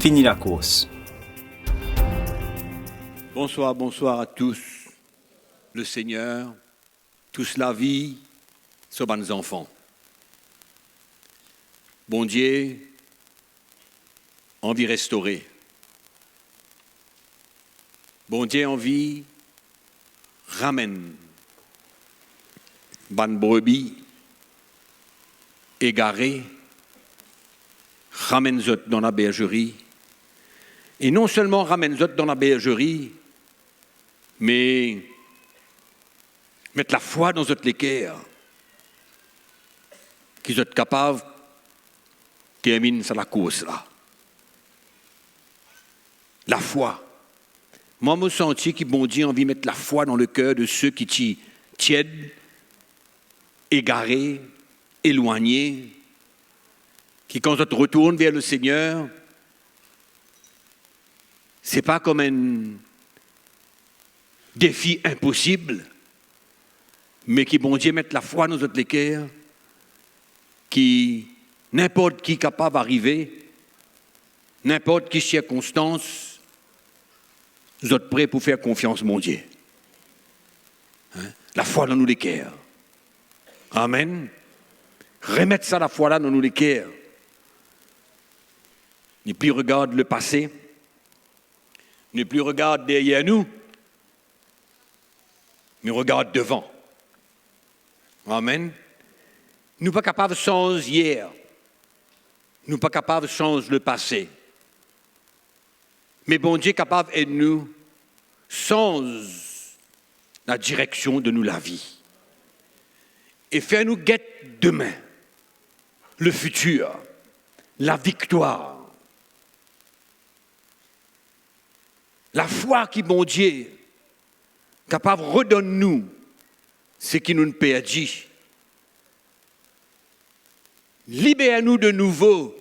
Fini la course. Bonsoir, bonsoir à tous. Le Seigneur, tous la vie, sont nos enfants. Bon Dieu, envie restaurer. Bon Dieu, envie ramène. Ban brebis, égaré, ramène zot dans la bergerie. Et non seulement ramène zot dans la bergerie, mais mettre la foi dans zot l'équerre, qui zot capable termine sur la course là. La foi. Moi, je sens que bon Dieu a envie de mettre la foi dans le cœur de ceux qui tiennent, égarés, éloignés, qui quand on retourne vers le Seigneur, ce n'est pas comme un défi impossible, mais qui, bon Dieu, mette la foi dans notre équerre, qui, n'importe qui est capable d'arriver, n'importe qui circonstance, nous êtes prêts pour faire confiance, mon Dieu. Hein? La foi dans nous l'équerre. Amen. Remettre ça, la foi là, dans nous l'équerre. Ne plus regarde le passé, ne plus regarde derrière nous, mais regarde devant. Amen. Nous ne sommes pas capables de changer hier. Nous ne sommes pas capables de changer le passé. Mais bon Dieu est capable d'aider nous changer la direction de nous la vie. Et faire nous guetter demain, le futur, la victoire. La foi qui, bon Dieu, capable de redonner nous ce qui nous perdit. Libère-nous de nouveau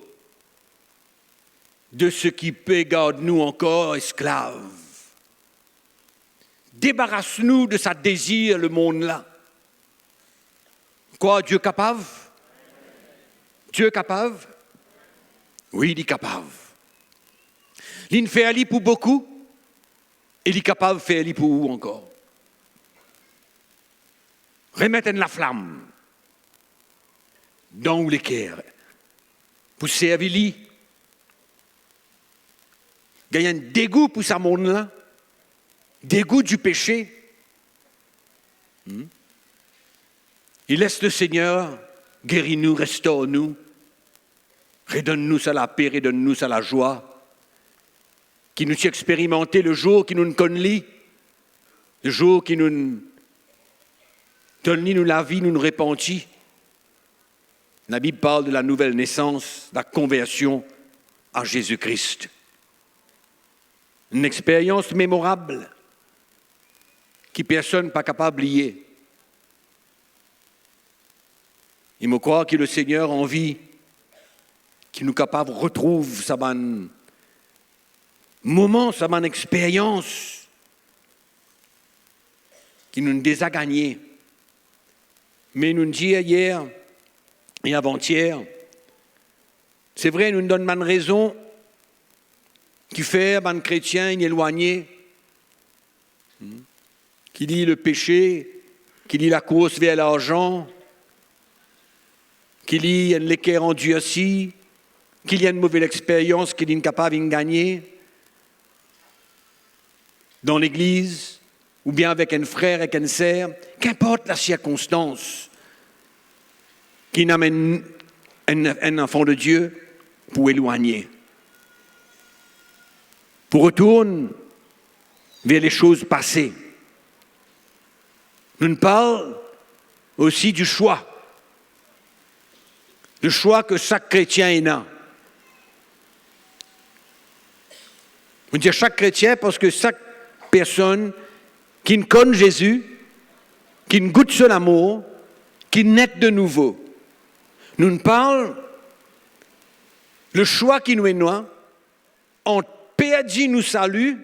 de ce qui peut garder nous encore esclaves. Débarrasse-nous de sa désir, le monde-là. Quoi, Dieu est capable? Dieu est capable? Oui, il est capable. Il fait aller pour beaucoup, et il est capable de faire aller pour vous encore. Remettre la flamme dans l'équerre pour servir lui. Il y a un dégoût pour ce monde-là, dégoût du péché. Il laisse le Seigneur guérir nous, restaure nous, redonne-nous ça la paix, redonne-nous ça la joie, qui nous expérimenté le jour qui nous connaît, le jour qui nous donne nous la vie, nous repentis. La Bible parle de la nouvelle naissance, la conversion à Jésus-Christ. Une expérience mémorable qui personne n'est pas capable d'oublier. Il me croit que le Seigneur a envie qu'il nous capable retrouve sa bonne moment, sa bonne expérience qui nous a gagné. Mais nous dit hier et avant-hier, c'est vrai, nous donne une raison qui fait un chrétien éloigné, qui dit le péché, qui dit la course vers l'argent, qui dit l'équerre endurci, qui dit une mauvaise expérience, qui dit incapable de gagner dans l'église, ou bien avec un frère, avec une sœur, qu'importe la circonstance qui n'amène un enfant de Dieu pour éloigner. Pour retourner vers les choses passées. Nous parlons aussi du choix. Le choix que chaque chrétien a. On dit chaque chrétien parce que chaque personne qui ne connaît Jésus, qui ne goûte son amour, qui naît de nouveau. Nous parlons le choix qui nous est noir, on perdu nous salut,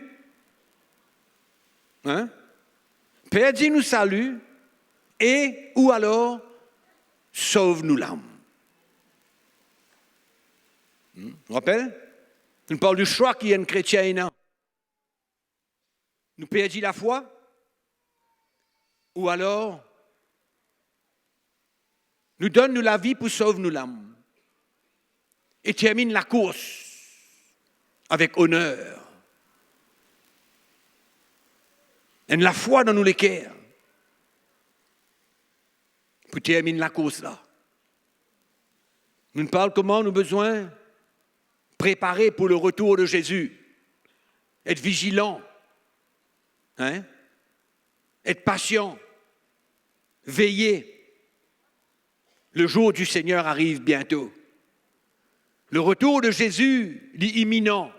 perdu nous salut, et ou alors sauve-nous l'âme. Vous rappelez? Nous parlons du choix qui est un chrétien. Nous perdons la foi? Ou alors, nous donnons la vie pour sauver nous l'âme et termine la course avec honneur. Et la foi dans nous les cœurs pour terminer la course là. Nous parlons comment nous avons besoin préparer pour le retour de Jésus. Être vigilant. Hein? Être patient. Veiller. Le jour du Seigneur arrive bientôt. Le retour de Jésus est imminent.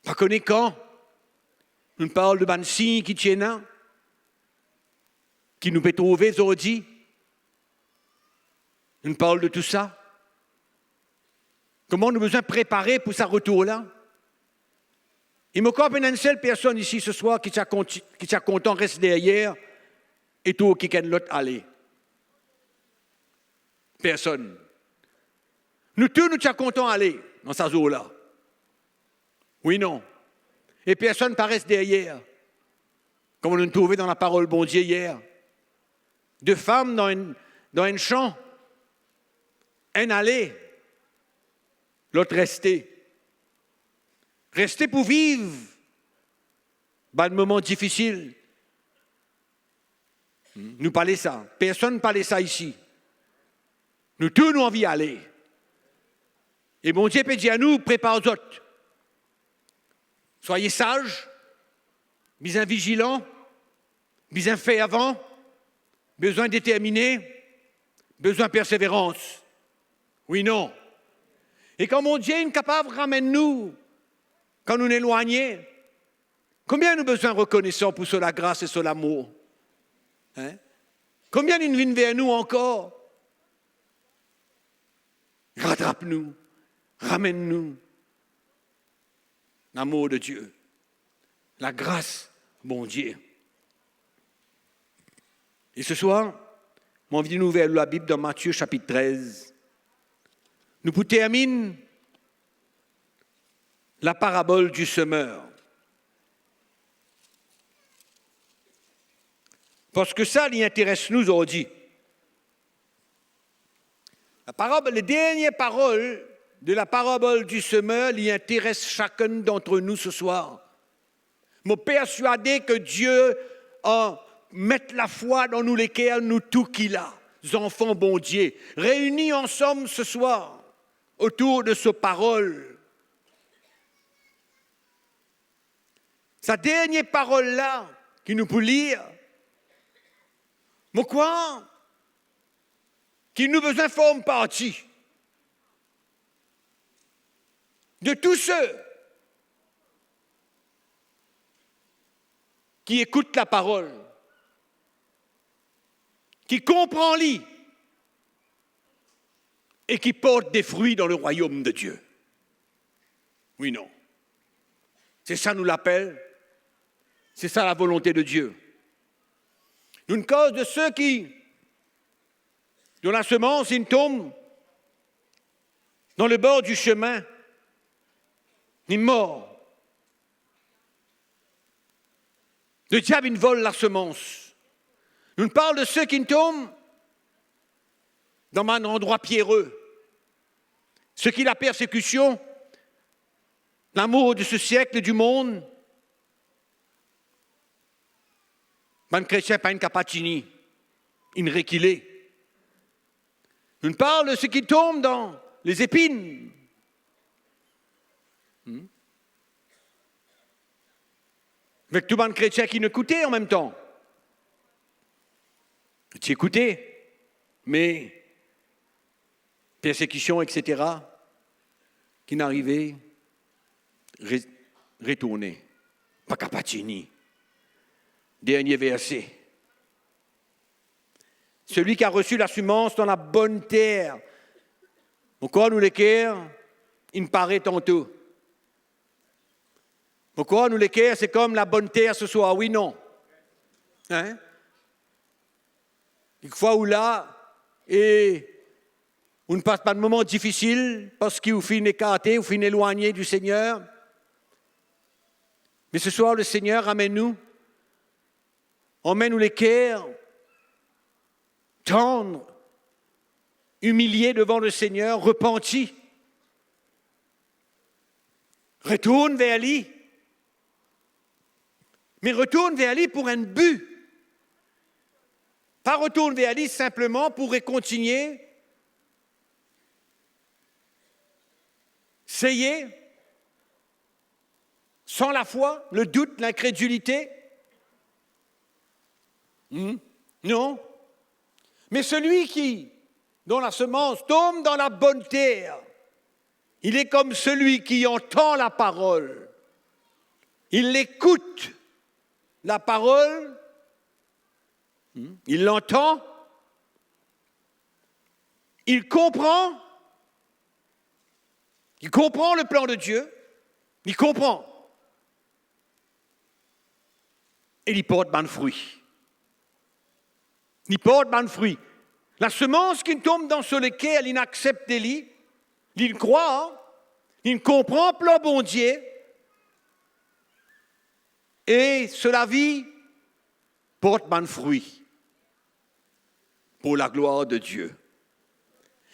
Pas connaît quand. Nous parlons de ban signe qui tient là, qui nous peut trouver aujourd'hui. Nous parlons de tout ça. Comment nous besoin préparer pour ce retour-là? Il me croit une seule personne ici ce soir qui t'a content rester derrière et tout qui can l'autre aller. Personne. Nous tous nous sommes contents d'aller dans sa zone-là. Oui, non. Et personne ne paraît derrière. Comme on nous trouvait dans la parole bon Dieu hier. Deux femmes dans un champ. Un allait. L'autre restait. Restait pour vivre. Dans le moment difficile. Nous parlons ça. Personne ne parlait ça ici. Nous tous nous envie d'aller. Et mon Dieu peut dire à nous, prépare aux autres. Soyez sages, bien vigilants, bien fait avant, besoin déterminé, besoin de persévérance. Oui, non. Et quand mon Dieu est capable de ramener nous, quand nous nous éloignons, combien nous besoin de reconnaissance pour sur la grâce et sur l'amour? Hein? Combien ils viennent vers nous encore? Rattrape-nous, ramène-nous. L'amour de Dieu, la grâce, mon Dieu. Et ce soir, mon envie de nous ouvrir la Bible dans Matthieu chapitre 13. Nous pour terminer la parabole du semeur. Parce que ça, il intéresse nous aujourd'hui. Les dernières paroles de la parabole du semeur, il intéresse chacun d'entre nous ce soir. Je suis persuadé que Dieu met la foi dans nous lesquels nous tout qu'il a, enfants bon Dieu, réunis ensemble ce soir autour de ce parole. Sa dernière parole-là, qui nous peut lire, mais quoi? Qui nous besoin forme partie de tous ceux qui écoutent la parole, qui comprennent et qui portent des fruits dans le royaume de Dieu. Oui, non. C'est ça nous l'appelle. C'est ça la volonté de Dieu. Une cause de ceux qui, dont la semence, il tombe dans le bord du chemin, il mort. Le diable, il vole la semence. Nous parlons de ceux qui tombent dans un endroit pierreux. Ceux qui la persécution, l'amour de ce siècle du monde, un chrétien, pas une capatini, une reculée. Nous parlons de ceux qui tombent dans les épines. Avec tout le monde chrétien qui nous écoutait en même temps. Tu écoutais, mais persécution, etc., qui n'arrivait, retourner. Pas capatini. Dernier verset. Celui qui a reçu la semence dans la bonne terre. Pourquoi nous l'équerre, il me paraît tantôt. Pourquoi nous l'équerre, c'est comme la bonne terre ce soir, oui, non. Hein? Une fois ou là, et On ne passe pas de moments difficiles parce qu'il vous finit écarté, vous finit éloigné du Seigneur. Mais ce soir, le Seigneur ramène-nous. Emmène-nous les cœurs tendres, humiliés devant le Seigneur, repentis. Retourne vers lui. Mais retourne vers lui pour un but. Pas retourne vers lui simplement pour continuer. Essayer, sans la foi, le doute, l'incrédulité. Non. Mais celui dont la semence tombe dans la bonne terre, il est comme celui qui entend la parole. Il écoute la parole, il l'entend, il comprend le plan de Dieu, il comprend. Et il porte ban fruit. Il porte ban fruit. La semence qui tombe dans ce lequel il accepte lui, il croit, il comprend le plan bon Dieu, et cela vie porte ban fruit pour la gloire de Dieu.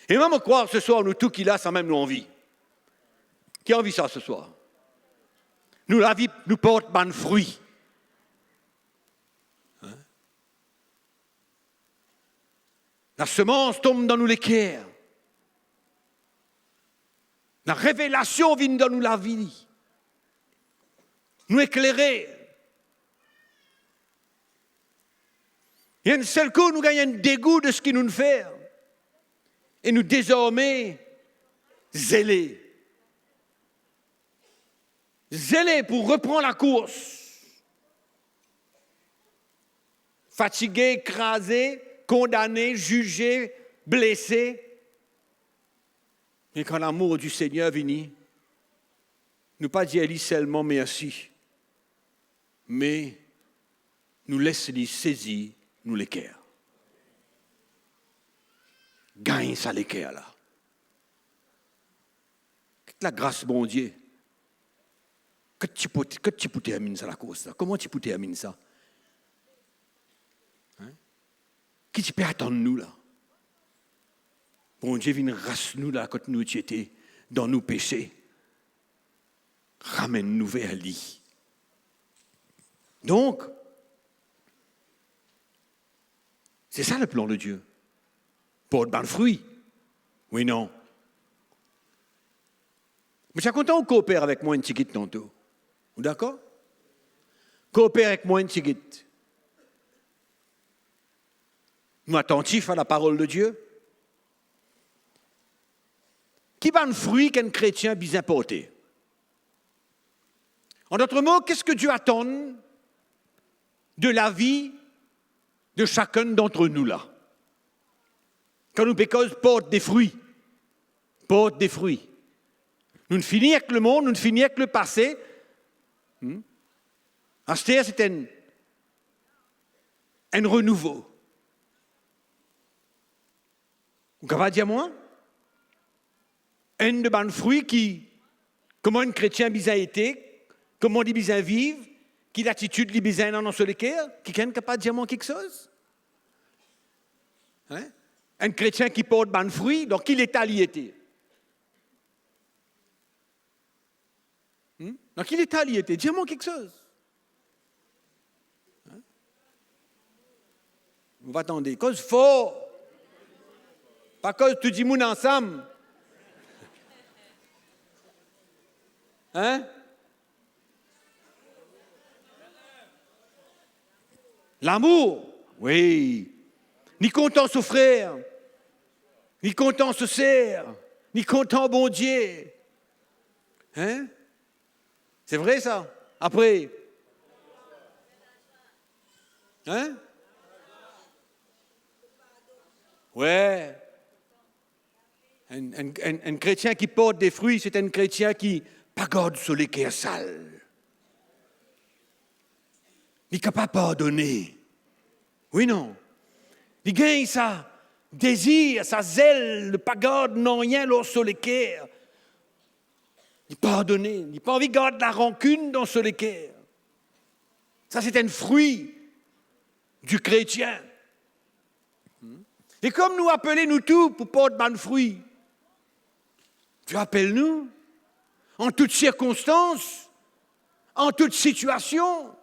Et même croire ce soir, nous tous qui là, ça même nous envie. Qui a envie ça ce soir? Nous, la vie nous porte ban fruit. Hein? La semence tombe dans nous les cœurs. La révélation vient dans nous la vie. Nous éclairer. Il y a un seul coup, nous gagnons un dégoût de ce qui nous fait. Et nous désormais zélés. Zélés pour reprendre la course. Fatigués, écrasés, condamnés, jugés, blessés. Et quand l'amour du Seigneur vient, nous pas dire lui seulement merci, mais nous laisse lui saisir nous les cœurs. Gagne ça les cœurs là. La grâce bon Dieu. Que tu peux amener ça la cause là? Comment tu peux amener ça? Hein? Qui tu peux attendre nous là? Bon Dieu vient rasse nous là quand nous étions dans nos péchés. Ramène-nous vers lui. Donc, c'est ça le plan de Dieu. Porte dans le fruit. Oui, non. Mais je suis content qu'on coopère avec moi une petite tantôt. Vous d'accord? Coopère avec moi une petite. Nous attentifs à la parole de Dieu. Qui va un fruit qu'un chrétien bien porté? En d'autres mots, qu'est-ce que Dieu attend de la vie de chacun d'entre nous là? Quand nous pécons, porte des fruits. Porte des fruits. Nous ne finissons avec le monde, nous ne finissons avec le passé. Astère, c'est un renouveau. Vous pouvez dire moi? Un de bons fruits qui, comment un chrétien bizarre été, comment il bizarre vivre, qui l'attitude li bizarre dans ce cœur, qui est capable de dire moi quelque chose? Hein? Un chrétien qui porte bons fruits, donc quel état il était? Dans quel état il était? Dis-moi quelque chose. Hein? Vous va attendre. Cause fort. Pas cause tout dis moun ensemble. Hein? L'amour, oui. Ni content souffrir, ni content se serre, ni content bon Dieu. Hein? C'est vrai ça? Après. Hein? Ouais. Un chrétien qui porte des fruits, c'est un chrétien qui pagode sur les cœurs sales. Il est capable de pardonner. Oui, non. Il gagne ça. désir, sa zèle, le pagode, non rien lorsque le cœur. Il pardonner, il n'a pas envie de garder la rancune dans ce cœur. Ça, c'est un fruit du chrétien. Et comme nous appelons nous tous pour porter de fruits, Dieu appelle nous en toutes circonstances, en toute situation,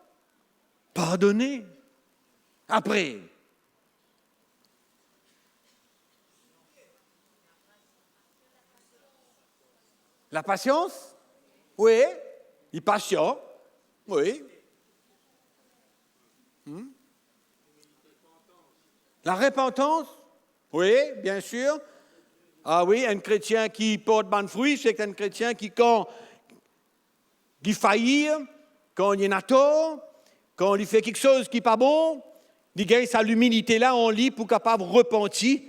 pardonner. Après, la patience, oui, il est patient, oui. La repentance, oui, bien sûr. Ah oui, un chrétien qui porte bon fruit, c'est un chrétien qui, quand il faillit, quand il y en a tort, quand il fait quelque chose qui n'est pas bon, il gagne sa l'humilité là en lui pour capable de repentir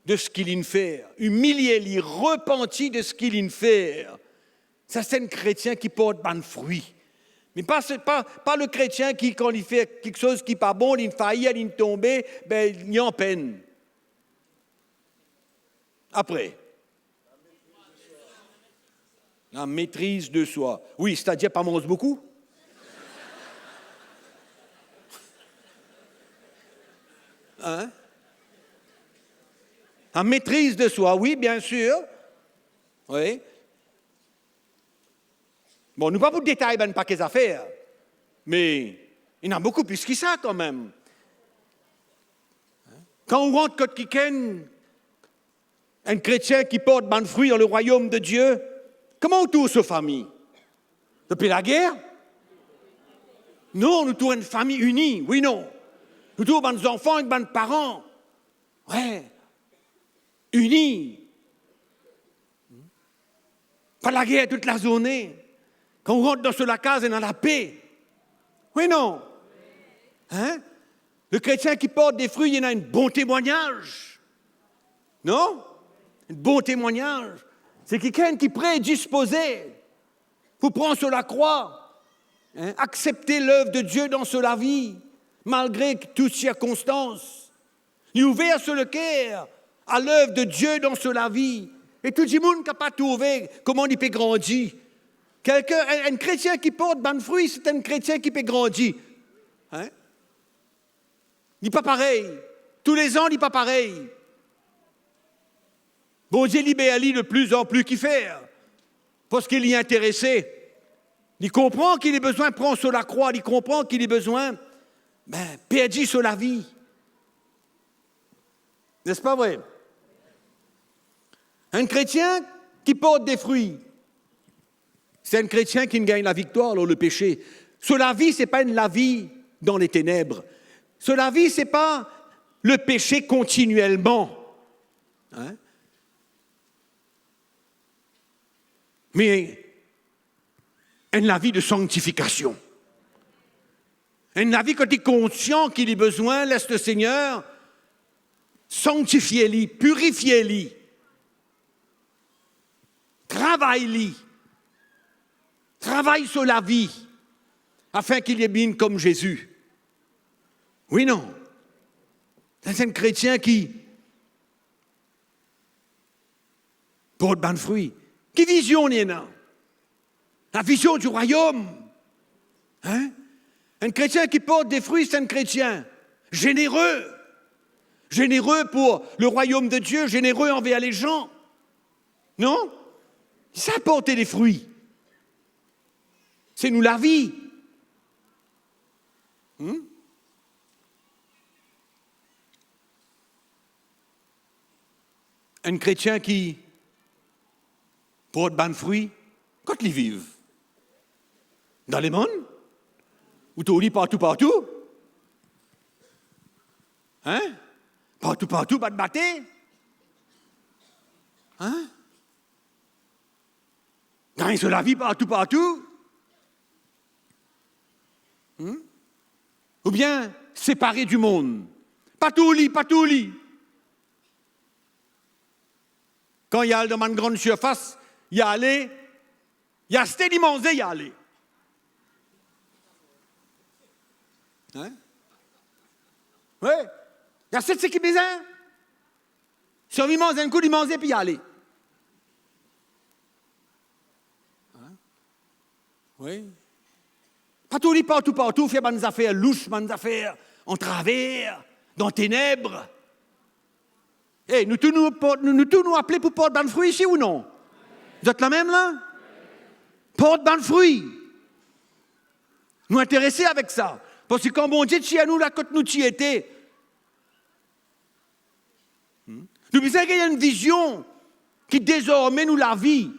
de ce qu'il vient faire. Humilier, lui, repentir de ce qu'il vient faire. Ça, c'est un chrétien qui porte bon fruit. Mais pas le chrétien qui, quand il fait quelque chose qui n'est pas bon, il faillit, il tombe, ben, il est en peine. Après, la maîtrise de soi. Oui, c'est-à-dire pas manger beaucoup. Hein? La maîtrise de soi, oui, bien sûr. Oui. Bon, nous pas pour le détail, ben, pas qu'les affaires, mais il y en a beaucoup plus que ça quand même. Quand on rentre contre quelqu'un, un chrétien qui porte bon fruit dans le royaume de Dieu, comment on tourne sa famille? Depuis la guerre? Non, nous tournons une famille unie, oui, non. Nous tournons nos enfants avec nos parents. Ouais. Unis. Pas la guerre toute la journée. Quand on rentre dans la case, on a la paix. Oui, non. Hein? Le chrétien qui porte des fruits, il y en a un bon témoignage. Non? Un bon témoignage. C'est quelqu'un qui est prédisposé pour prendre sur la croix, hein, accepter l'œuvre de Dieu dans la vie, malgré toutes circonstances. Il est ouvert sur le cœur à l'œuvre de Dieu dans la vie. Et tout le monde n'a pas trouvé comment il peut grandir. Un chrétien qui porte bon fruit, c'est un chrétien qui peut grandir. Hein? Il n'est pas pareil. Tous les ans, il n'est pas pareil. Bon Dieu libère de plus en plus qu'il fait. Parce qu'il y est intéressé. Il comprend qu'il a besoin de prendre sur la croix. Il comprend qu'il a besoin perdre sur la vie. N'est-ce pas vrai? Un chrétien qui porte des fruits, c'est un chrétien qui gagne la victoire dans le péché. Sur la vie, ce n'est pas la vie dans les ténèbres. Sur la vie, ce n'est pas le péché continuellement. Hein? Mais la vie de sanctification. La vie quand il est conscient qu'il a besoin, laisse le Seigneur sanctifier-lui, purifier-lui, travaille-lui. Travaille sur la vie, afin qu'il y ait bien comme Jésus. Oui, non. C'est un chrétien qui porte bon fruit. Quelle vision il y en a? La vision du royaume. Hein? Un chrétien qui porte des fruits, c'est un chrétien généreux. Généreux pour le royaume de Dieu, généreux envers les gens. Non? Ça porte des fruits. C'est nous la vie. Un chrétien qui porte bon fruit, quand ils vivent dans les mondes, ou tu lis partout, hein? Partout, pas de bâté. Hein? Gagne sur la vie partout. Ou bien séparé du monde. Pas tout lit. Quand il y a dans une grande surface, il y a allé, il y a steady manger, il y a allé. Hein? Oui. Il y a cette qui besoin. Si on mange un coup, il mange et puis y aller. Hein? Oui. Pas tout, partout, faire des affaires louches, des affaires en travers, dans les ténèbres. Hey, nous tous nous appelés pour porter des fruits ici ou non? Vous êtes la même là? Porte des fruits. Nous intéresser avec ça. Parce que quand bon Dieu tient à nous, là, quand nous y étions, nous pensons qu'il y a une vision qui désormais nous la vie.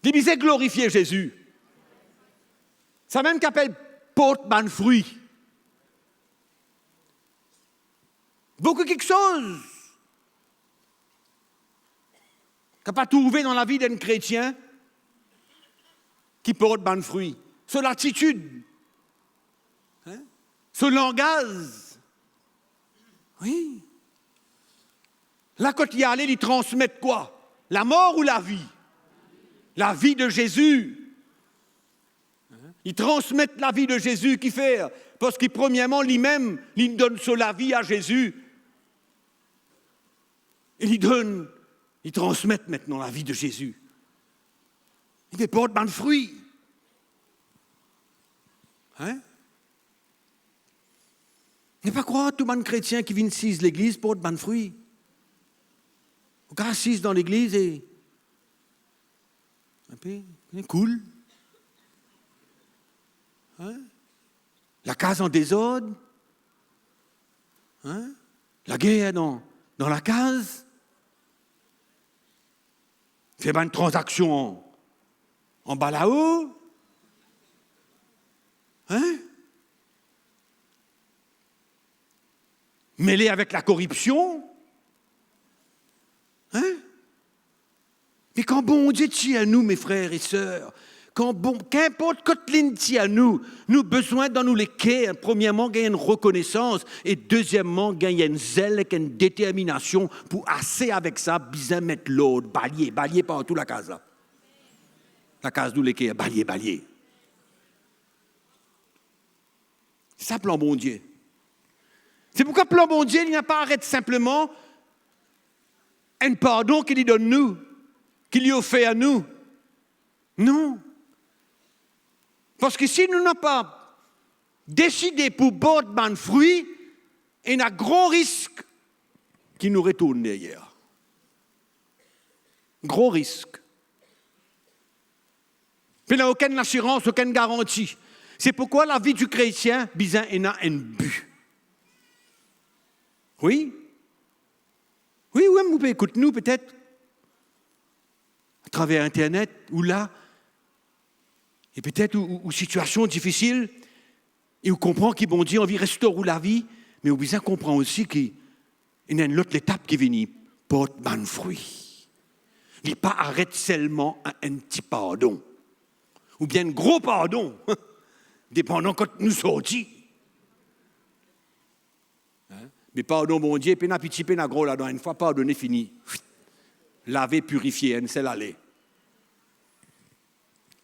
Nous pensons glorifier Jésus. Ça même qu'appelle porte ban fruit. Beaucoup quelque chose qu'on n'a pas trouvé dans la vie d'un chrétien qui porte ban fruit. Sur l'attitude, hein? Sur le langage. Oui. Là, quand il y allait, ils transmettent quoi? La mort ou la vie? La vie de Jésus. Ils transmettent la vie de Jésus qui fait, parce qu'il premièrement, lui-même, il donne sur la vie à Jésus. Et ils transmettent maintenant la vie de Jésus. Ils portent dans le fruit. Hein? Ne pas croire tout le monde chrétien qui vient ici l'église porte ban fruit. Au cas assis dans l'église et un peu cool. Hein? La case en désordre. Hein? La guerre dans la case. Fait une transaction en bas là-haut. Hein? Mêlé avec la corruption. Hein? Mais quand bon Dieu tient à nous, mes frères et sœurs, qu'importe Coteline tient à nous, nous besoin dans nous les quais, premièrement, gagner une reconnaissance, et deuxièmement, gagner une zèle et une détermination pour assez avec ça, bien mettre l'autre, balayer partout la case là. La case d'où les quais, balayer. C'est ça, plan bon Dieu. C'est pourquoi plan bon Dieu, il n'y a pas arrêté simplement un pardon qu'il lui donne nous, qu'il lui offre à nous. Non. Parce que si nous n'avons pas décidé pour boire de fruits, il y a un gros risque qui nous retourne derrière. Gros risque. Puis il n'y a aucune assurance, aucune garantie. C'est pourquoi la vie du chrétien, bizarre, il a un but. Oui, vous pouvez écouter nous peut-être à travers Internet ou là, et peut-être ou situation difficile, et on comprend qu'il bon Dieu, on vit restaurer la vie, mais on bien comprend aussi qu'il y a une autre étape qui vient, porte ban fruit. Il n'est pas arrête seulement à un petit pardon, ou bien un gros pardon, dépendant quand nous sortis. Mais pardon, bon Dieu, pena petit, pena gros, là, dans une fois, pardonné, fini. Laver, purifier, c'est l'aller.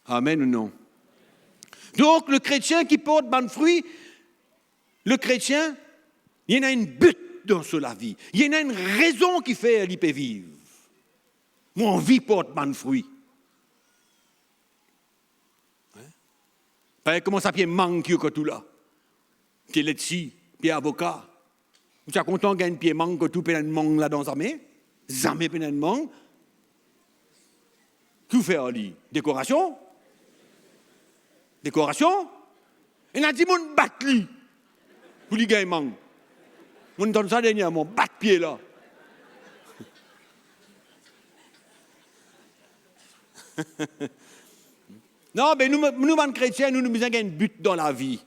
Amen ou non? Donc, le chrétien qui porte ban fruit, le chrétien, il y en a une but dans la vie. Il y en a une raison qui fait qu'il peut vivre. Mon vie porte ban fruit. Hein? Comment ça peut manquer que tout là? Qui est là-dessus, puis avocat. Vous êtes content qu'il y ait un pied manque que tout peut être manque là dans sa main? Jamais peut être manque. Tout fait en lit? Décoration? Décoration? Il y a 10 personnes qui battent lui. Pour lui gagner manque. On donne ça dernièrement, battre pied là. Non, mais nous, chrétiens, nous avons un but dans la vie.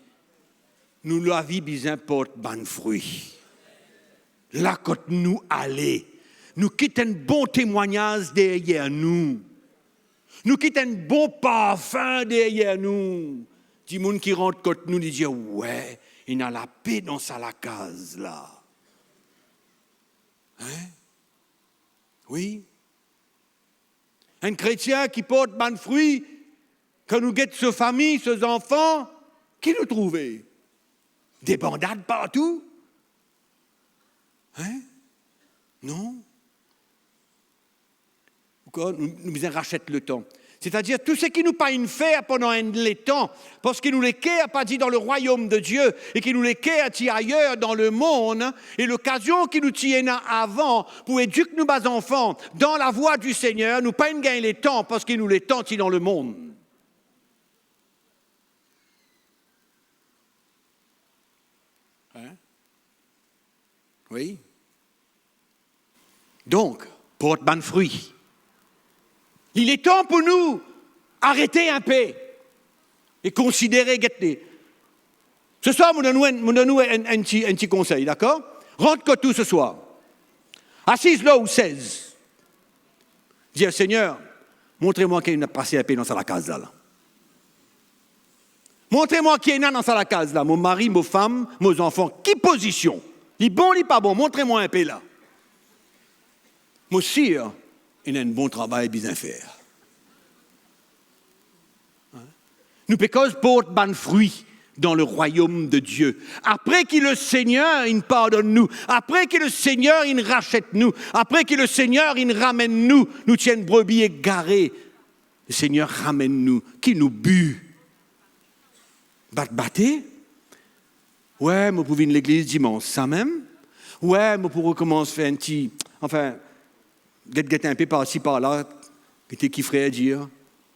Nous, la vie, besoin porte ban fruit. Là, quand nous allons, nous quittons un bon témoignage derrière nous. Nous quittons un bon parfum derrière nous. Des gens qui rentrent quand nous disent, ouais, il y a la paix dans sa case là. Hein? Oui. Un chrétien qui porte ban fruit, quand nous guettons sa famille, ses enfants, qui nous trouvait? Des bandades partout? Hein? Non. Pourquoi nous besoin racheter le temps. C'est-à-dire tout ce qui nous pas une faire pendant les temps, parce qu'il nous les a pas dit dans le royaume de Dieu, et qu'il nous les a dit ailleurs dans le monde, et l'occasion qui nous tient avant, pour éduquer nos bas enfants dans la voie du Seigneur, nous pas une gagner les temps, parce qu'il nous les temps dans le monde. Hein? Oui. Donc, porte ban fruit. Il est temps pour nous arrêter un peu et considérer guetter. Ce soir, nous donnons un petit conseil, d'accord? Rentre que tout ce soir. Assise là ou 16. Dis, Seigneur, montrez-moi qu'il y a passé un peu dans la case là. Montrez-moi qui est dans la case là. Mon mari, mes femmes, mes enfants. Qui position? Il bon, il pas bon. Montrez-moi un peu là. Moi aussi, il a un bon travail bien faire. Nous pécons porte ban fruit dans le royaume de Dieu. Après que le Seigneur, il pardonne nous. Après que le Seigneur, il rachète nous. Après que le Seigneur, il ramène nous. Nous tienne brebis égarées. Le Seigneur ramène nous. Qui nous but? Battez? Ouais, moi, pour venir à l'église dimanche, ça même? Ouais, moi, pour recommencer faire un petit... Enfin... Get un peu par-ci, par-là, qui ferait dire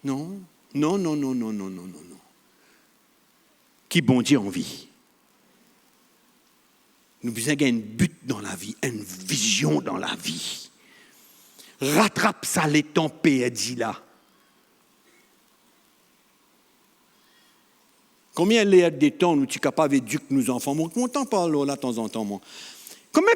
non. Qui bon Dieu en vie. Nous besoin d'un but dans la vie, une vision dans la vie. Rattrape ça les temps perdus là. Combien il y a des temps nous sommes capables d'éduquer nos enfants? Mon temps parle là de temps en temps, moi. Combien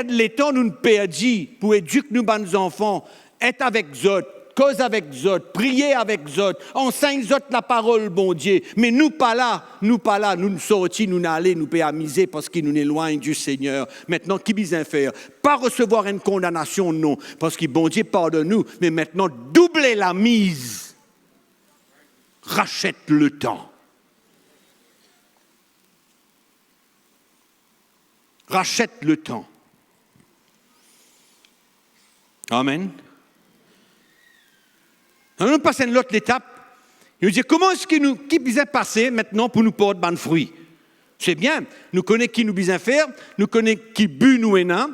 de temps nous perdons pour éduquer nos enfants, être avec eux, cause avec eux, prier avec eux, enseigne eux la parole, bon Dieu. Mais nous pas là, nous sortis, nous n'allons, nous pas amuser parce qu'ils nous éloignent du Seigneur. Maintenant, qui besoin faire? Pas recevoir une condamnation, non, parce que bon Dieu pardonne-nous, mais maintenant, doubler la mise. Rachète le temps. Rachète le temps. Amen. Alors nous passons à l'autre étape. Il nous dit comment est-ce qui besoin passer maintenant pour nous porter ban fruit. C'est bien. Nous connaissons qui nous besoin faire. Nous connaissons qui but nous est là.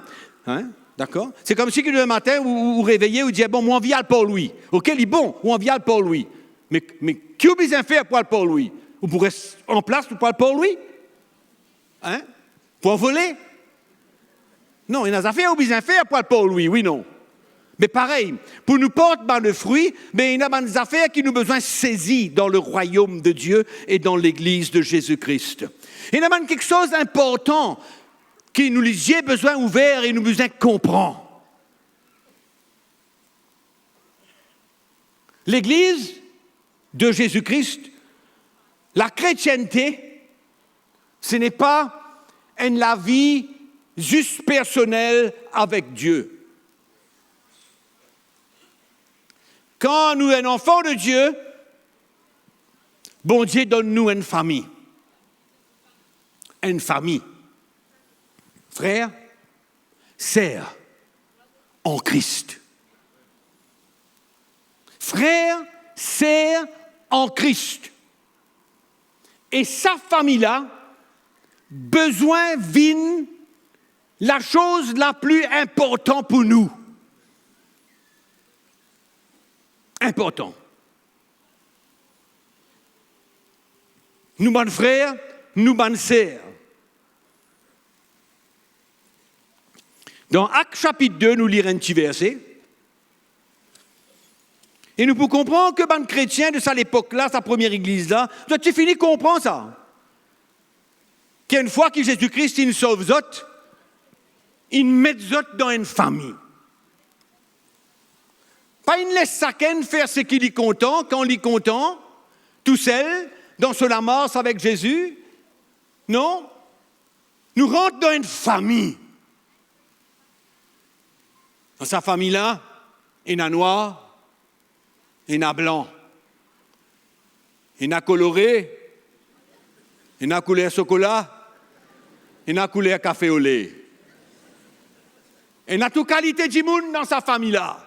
Hein? D'accord? C'est comme si le matin vous réveillez vous dites bon moi on vient pour lui. OK, il est bon, on vient pour lui. Mais qui vous besoin faire pour lui? Vous pourrez en place pour lui? Hein? Pour voler? Non, il y a des affaires où besoin faire pour lui, oui, non. Mais pareil, pour nous porter le fruit, mais il y a des affaires qui nous besoin saisir dans le royaume de Dieu et dans l'église de Jésus-Christ. Il y a quelque chose d'important qui nous les yeux besoin ouverts et nous besoin comprendre. L'église de Jésus-Christ, la chrétienté, ce n'est pas la vie juste personnelle avec Dieu. Quand nous sommes enfants de Dieu, bon Dieu donne-nous une famille. Une famille. Frères, sœurs, en Christ. Frères, sœurs, en Christ. Et sa famille-là, besoin vient la chose la plus importante pour nous. Important. Nous, bons frères, nous, bonnes sœurs. Dans Actes chapitre 2, nous lirons un petit verset. Et nous pouvons comprendre que les chrétiens de cette époque-là, sa première église-là, tu finis de comprendre ça. Qu'une fois que Jésus-Christ il sauve eux, il met eux dans une famille. Pas il laisse chacun faire ce qu'il est content, quand il est content, tout seul, dans son amour avec Jésus. Non. Nous rentrons dans une famille. Dans sa famille-là, il y a noir, il y a blanc, il y a coloré, il y a couleur chocolat, il y a couleur café au lait. Et n'a toute qualité du monde dans sa famille là.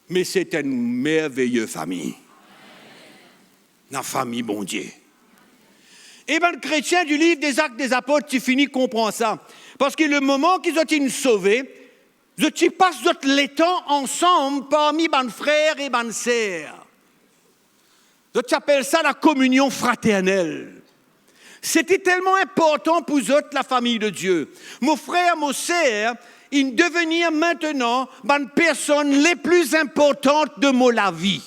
Mais c'est une merveilleuse famille. La famille, bon Dieu. Et bien, le chrétien du livre des Actes des Apôtres, tu finis comprend ça. Parce que le moment qu'ils ont été sauvés, ils passent les temps ensemble parmi les frères et les sœurs. Ils appellent ça la communion fraternelle. C'était tellement important pour eux, la famille de Dieu. Mon frère, mon sœur, ils devenir maintenant les personnes les plus importantes de la vie.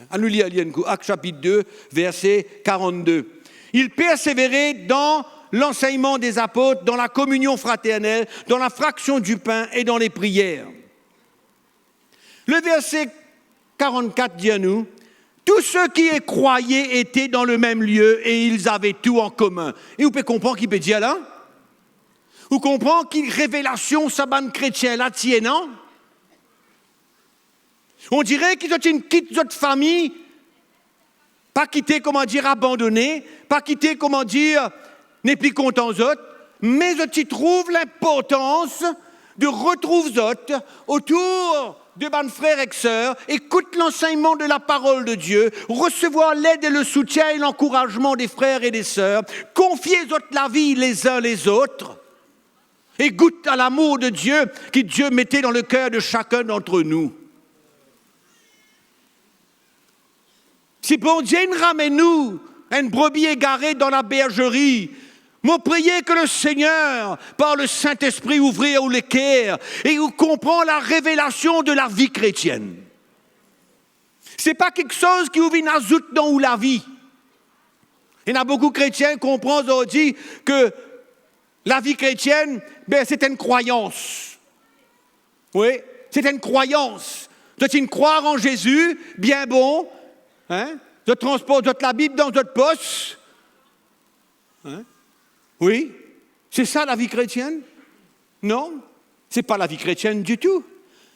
À nous lire Actes chapitre 2, verset 42. Ils persévéraient dans l'enseignement des apôtres, dans la communion fraternelle, dans la fraction du pain et dans les prières. Le verset 44 dit à nous, tous ceux qui y croyaient étaient dans le même lieu et ils avaient tout en commun. Et vous pouvez comprendre qui peut dire là? Vous comprenez quelle révélation ça ban chrétien là tient, non? On dirait qu'ils ont une quitté notre famille, pas quitté, comment dire, abandonné, pas quitté, comment dire, n'est plus content aux autres, mais ils trouvent l'importance de retrouver les autres autour de bonnes frères et sœurs, écoute l'enseignement de la parole de Dieu, recevoir l'aide et le soutien et l'encouragement des frères et des sœurs, confier aux autres la vie les uns les autres, et goûte à l'amour de Dieu que Dieu mettait dans le cœur de chacun d'entre nous. Si bon Dieu ramène-nous une brebis égarée dans la bergerie, moi, priez que le Seigneur, par le Saint-Esprit, ouvre les cœurs et vous comprend la révélation de la vie chrétienne. Ce n'est pas quelque chose qui ouvre une azoute dans la vie. Il y a beaucoup de chrétiens qui comprennent aujourd'hui que la vie chrétienne, c'est une croyance. Oui, c'est une croyance. C'est une croire en Jésus, bien bon. Hein? Je transporte la Bible dans votre poche. Hein? Oui, c'est ça la vie chrétienne? Non, ce n'est pas la vie chrétienne du tout.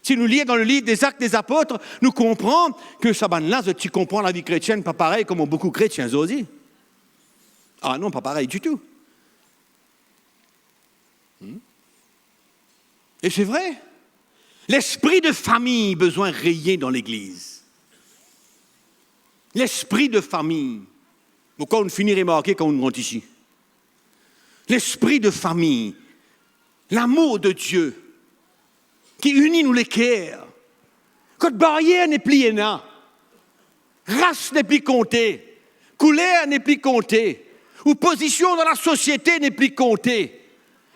Si nous lisons dans le livre des Actes des Apôtres, nous comprenons que ça là, tu comprends la vie chrétienne pas pareil comme beaucoup de chrétiens aussi. Ah non, pas pareil du tout. Et c'est vrai, l'esprit de famille a besoin de rayer dans l'Église. L'esprit de famille. Pourquoi on finit remarquer quand on rentre ici? L'esprit de famille, l'amour de Dieu, qui unit nous les cœurs. Quand barrière n'est plus là, race n'est plus comptée, couleur n'est plus comptée, ou position dans la société n'est plus comptée.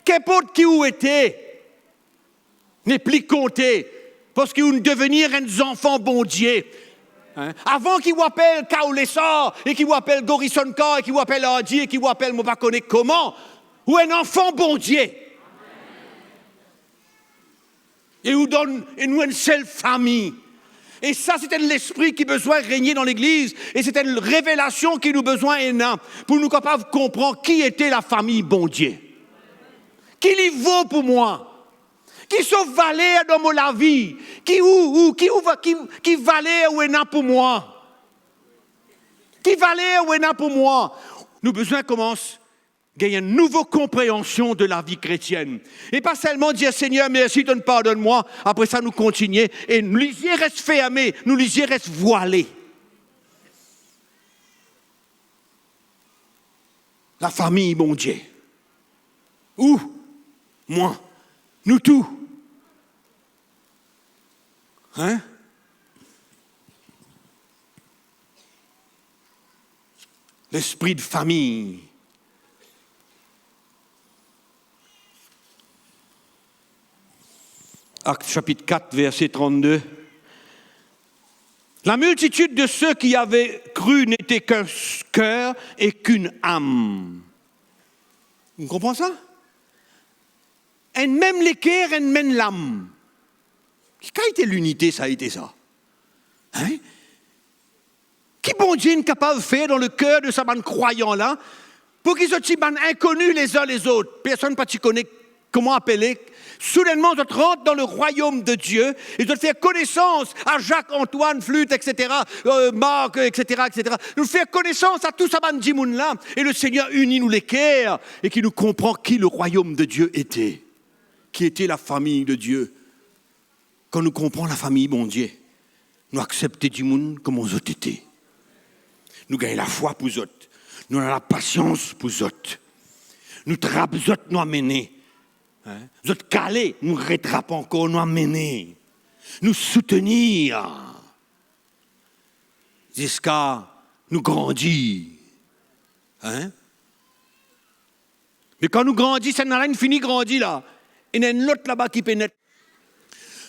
Qu'importe qui ou était, n'est plus comptée, parce que vous devenir un enfant bon Dieu. Hein? Avant qu'il vous appelle Kaolessa, et qu'il vous appelle Gorisonka, et qu'il vous appelle Adi, et qu'il vous appelle je ne sais pas comment, ou un enfant bon Dieu. Et vous donne nous une seule famille. Et ça, c'était l'esprit qui a besoin de régner dans l'Église. Et c'était une révélation qui nous a besoin énorme pour nous capables de comprendre qui était la famille bon Dieu. Qui y vaut pour moi? Qui sont valeurs dans la vie? Qui valeur ou est pour moi? Qui valeur ou est pour moi? Nous besoin commence gagner une nouvelle compréhension de la vie chrétienne. Et pas seulement dire Seigneur, merci, donne pardonne-moi. Après ça, nous continuer. Et nous les yeux restent fermés, nous les yeux restent voilés. La famille, mon Dieu. Où? Moi. Nous tous. Hein? L'esprit de famille. Acte chapitre 4, verset 32. La multitude de ceux qui avaient cru n'était qu'un cœur et qu'une âme. Vous comprenez ça? Et même les cœurs et même l'âme. Quelle a été l'unité, ça a été ça? Hein? Qui bon Dieu est capable de faire dans le cœur de ces croyants-là pour qu'ils soient inconnus les uns les autres? Personne ne connaît comment appeler, soudainement, je rentre dans le royaume de Dieu et je fais connaissance à Jacques-Antoine, Flûte, etc., Marc, etc., etc. Nous faisons connaissance à tous ces bandimouns-là et le Seigneur unit nous les cœurs et qui nous comprend qui le royaume de Dieu était, qui était la famille de Dieu. Quand nous comprenons la famille, bon Dieu, nous acceptons du monde comme on était. Nous gagnons la foi pour eux autres. Nous avons la patience pour eux autres. Nous trappons eux autres, nous amener. Nous autres calés, nous rattrapons encore, nous amener. Nous soutenir. Jusqu'à nous grandir. Mais quand nous grandissons, ça n'a rien fini de grandir là. Il y en a une autre là-bas qui pénètre.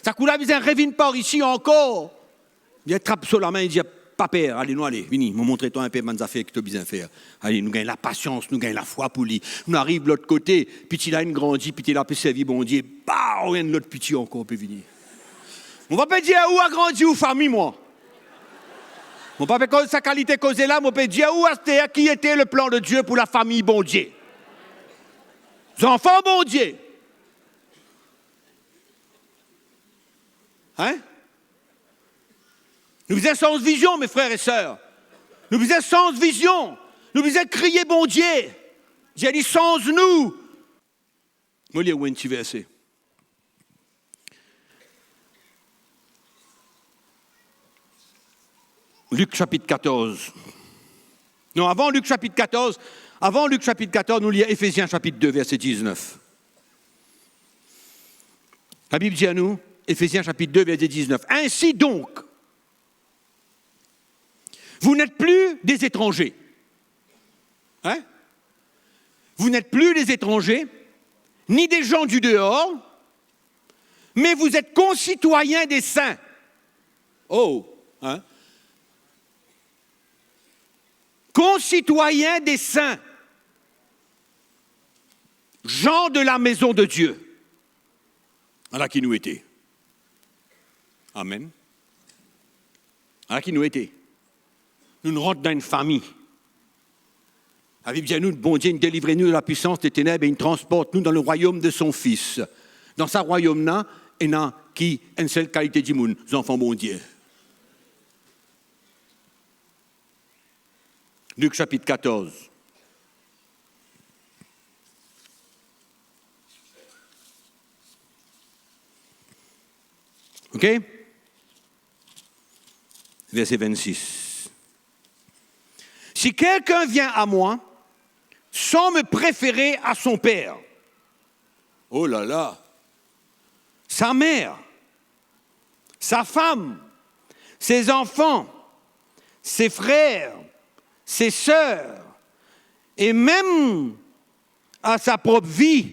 Ça coule à viser un révine par ici encore. Il attrape sur la main, il dit, pas père, allez, nous allez, venez, me montrez-toi un peu mes affaires que tu as besoin de faire. Allez, nous gagnons la patience, nous gagnons la foi pour lui. Nous arrivons de l'autre côté, puis il a une grandit, puis il a pu servir bon Dieu. Bah, on vient de l'autre petit encore, peut venir. Mon papa dit, où a grandi ou famille, moi? Mon papa, cause sa qualité causée là, mon papa dit, où a qui était le plan de Dieu pour la famille, bon Dieu? Les enfants, bon Dieu. Nous faisons sans vision, mes frères et sœurs. Nous faisons sans vision. Nous faisons crier bon Dieu. J'ai dit sans nous. Je vais lire un petit verset. Luc chapitre 14. Non, avant Luc chapitre 14, nous lisons Éphésiens chapitre 2, verset 19. La Bible dit à nous, Éphésiens chapitre 2, verset 19. Ainsi donc, vous n'êtes plus des étrangers. Vous n'êtes plus des étrangers, ni des gens du dehors, mais vous êtes concitoyens des saints. Concitoyens des saints. Gens de la maison de Dieu. Voilà qui nous était. Amen. Voilà qui nous était. Nous rentrons dans une famille. La Bible dit à nous, bon Dieu, délivrez-nous de la puissance des ténèbres et il transporte nous dans le royaume de son Fils. Dans ce royaume-là, il y a qui une seule qualité du monde, les enfants bon Dieu. Luc chapitre 14. OK? Verset 26. Si quelqu'un vient à moi sans me préférer à son père, oh là là, sa mère, sa femme, ses enfants, ses frères, ses sœurs, et même à sa propre vie,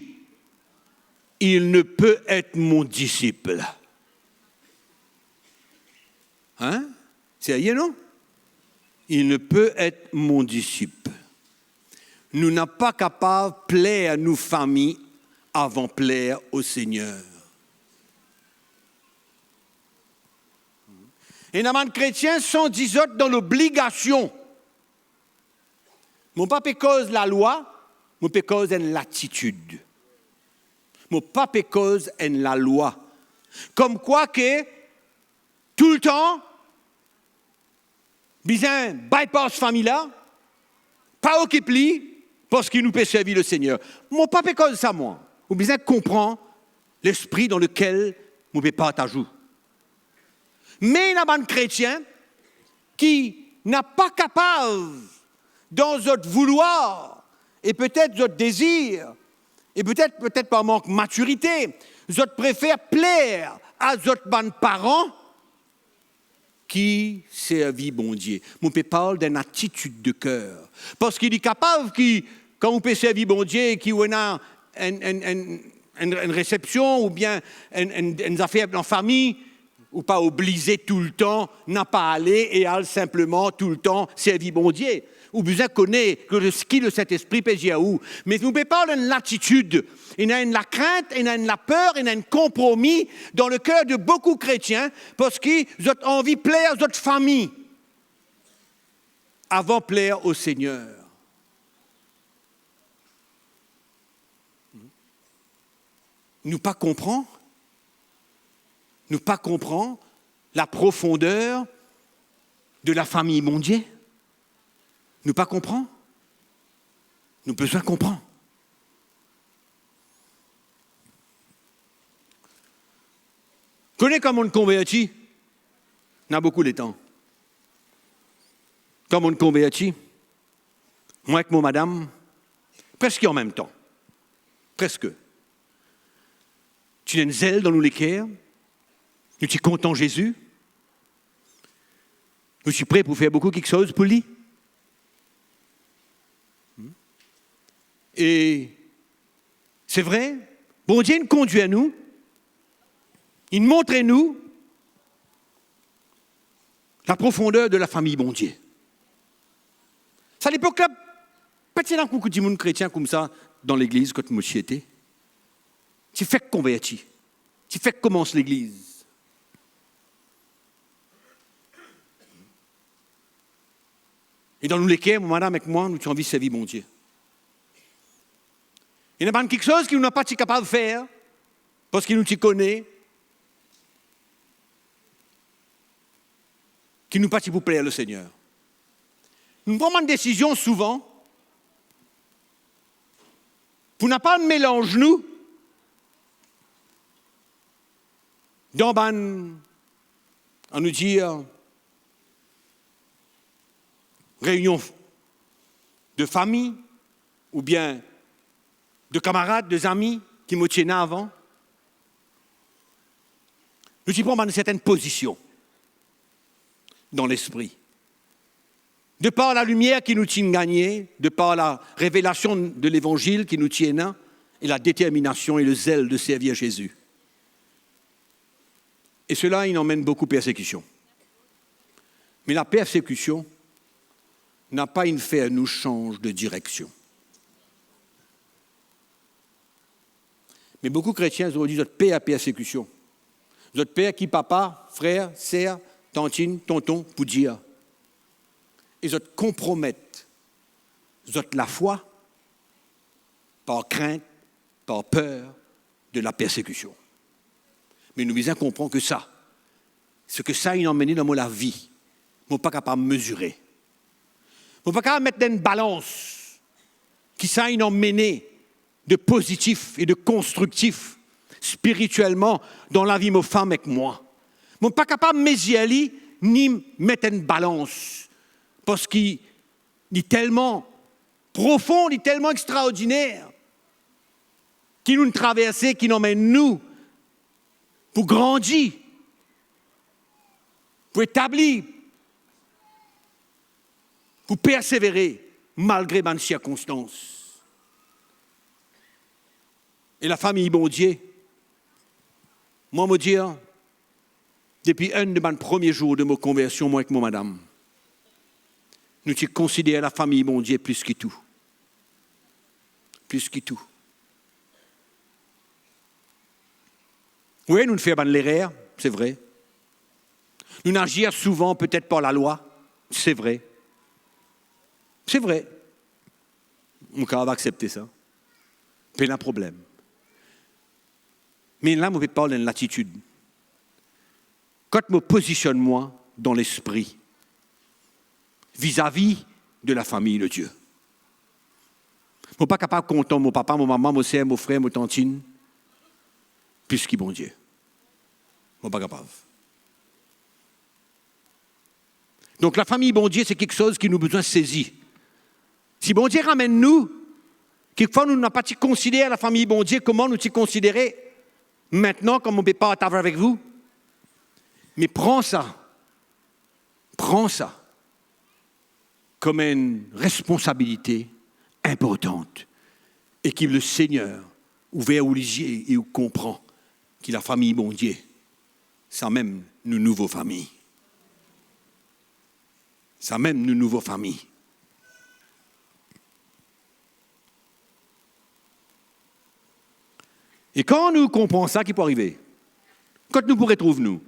il ne peut être mon disciple. C'est rien, non? Il ne peut être mon disciple. Nous n'sommes pas capables de plaire à nos familles avant de plaire au Seigneur. Et les chrétiens sont, disons, dans l'obligation. Mon papa cause la loi, mon papa cause l'attitude. Mon papa cause la loi. Comme quoi que, tout le temps, bien bypass famille là, pas occupé parce qu'il nous peut servir le Seigneur. Mon papa cause ça moi. Ou bien comprend l'esprit dans lequel mon papa t'ajoute. Mais il y a des chrétiens qui n'a pas capable dans notre vouloir et peut-être notre désir et peut-être par manque de maturité, notre préfère plaire à notre parents qui servit bon Dieu. Mon père parle d'une attitude de cœur. Parce qu'il est capable, quand on peut servir bon Dieu, qu'il y a une réception ou bien une affaire en famille, ou pas obligé tout le temps, n'a pas aller et aller simplement tout le temps servir bon Dieu. Ou bien connaît le ski de cet esprit péjiaou. Mais nous ne parlons pas d'une l'attitude. Il y a une la crainte, il y a une la peur, il y a un compromis dans le cœur de beaucoup de chrétiens parce qu'ils ont envie de plaire à notre famille avant de plaire au Seigneur. nous pas comprend la profondeur de la famille mondiale. Nous pas comprend. Nous besoin comprendre. Connais comment on convertit? On a beaucoup de temps. Comment on convertit? Moi avec mon madame, presque en même temps. Presque. Tu as une zèle dans nous les cœurs. Nous sommes contents Jésus. Nous sommes prêts pour faire beaucoup quelque chose pour lui. Et c'est vrai, bon Dieu nous conduit à nous. Il montre à nous la profondeur de la famille bon Dieu. C'est à l'époque-là, pas de beaucoup de monde chrétien comme ça dans l'église quand moi j'y étais. Tu fais convertir. Tu fais commence l'église. Et dans nous lesquels, mon madame avec moi, nous avons envie de servir mon Dieu. Il n'y a pas quelque chose qu'il n'a pas été capable de faire, parce qu'il nous connaît, qui nous pas pour plaire le Seigneur. Nous prenons une décision souvent, pour n'a pas de mélange nous, dans on nous dit, réunion de famille, ou bien de camarades, de amis qui me tiennent avant. Nous y prenons une certaine position dans l'esprit. De par la lumière qui nous tient gagnée, de par la révélation de l'évangile qui nous tient là, et la détermination et le zèle de servir Jésus. Et cela, il emmène beaucoup de persécution. Mais la persécution n'a pas une fait à nous change de direction. Mais beaucoup de chrétiens aujourd'hui, votre paix à persécution. Votre père qui papa, frère, sœur, tantine, tonton, pour dire. Et vous compromettent votre la foi par crainte, par peur de la persécution. Mais nous devons comprendre que ça, ce que ça a emmené dans la vie, nous ne sommes pas capables de mesurer. Nous ne sommes pas capables de mettre dans une balance qui ça a emmené de positif et de constructif spirituellement dans la vie de mes femmes avec moi. Nous ne sommes pas capables de mesurer ni mettre une balance parce qu'il est tellement profond, il est tellement extraordinaire qui nous traverse, qui nous emmène nous pour grandir, pour établir, pour persévérer malgré les circonstances. Et la famille bon Dieu, moi me dire, depuis un de mes premiers jours de ma conversion, moi avec mon madame, nous considérons la famille bon Dieu plus que tout. Plus que tout. Oui, nous ne faisons pas de l'erreur, c'est vrai. Nous n'agissons souvent peut-être par la loi, c'est vrai. C'est vrai. Mon cœur va accepter ça. Pas un problème. Mais là, je ne parle d'une l'attitude. Quand je me positionne, moi, dans l'esprit, vis-à-vis de la famille de Dieu. Je ne suis pas capable de compter mon papa, mon maman, mon sœur, mon frère, mon tantine, plus qu'il bon Dieu. Je ne suis pas capable. Donc la famille bon Dieu, c'est quelque chose qui nous a besoin de saisir. Si bon Dieu ramène nous, quelquefois nous n'avons pas considéré la famille bon Dieu, comment nous considérer maintenant, comme on ne peut pas être avec vous. Mais prends ça comme une responsabilité importante et que le Seigneur ouvert aux yeux et comprend que la famille bon Dieu, c'est même une nouvelle famille. C'est même une nouvelle famille. Et quand nous comprenons ça, qui peut arriver? Quand nous pourrons trouver nous?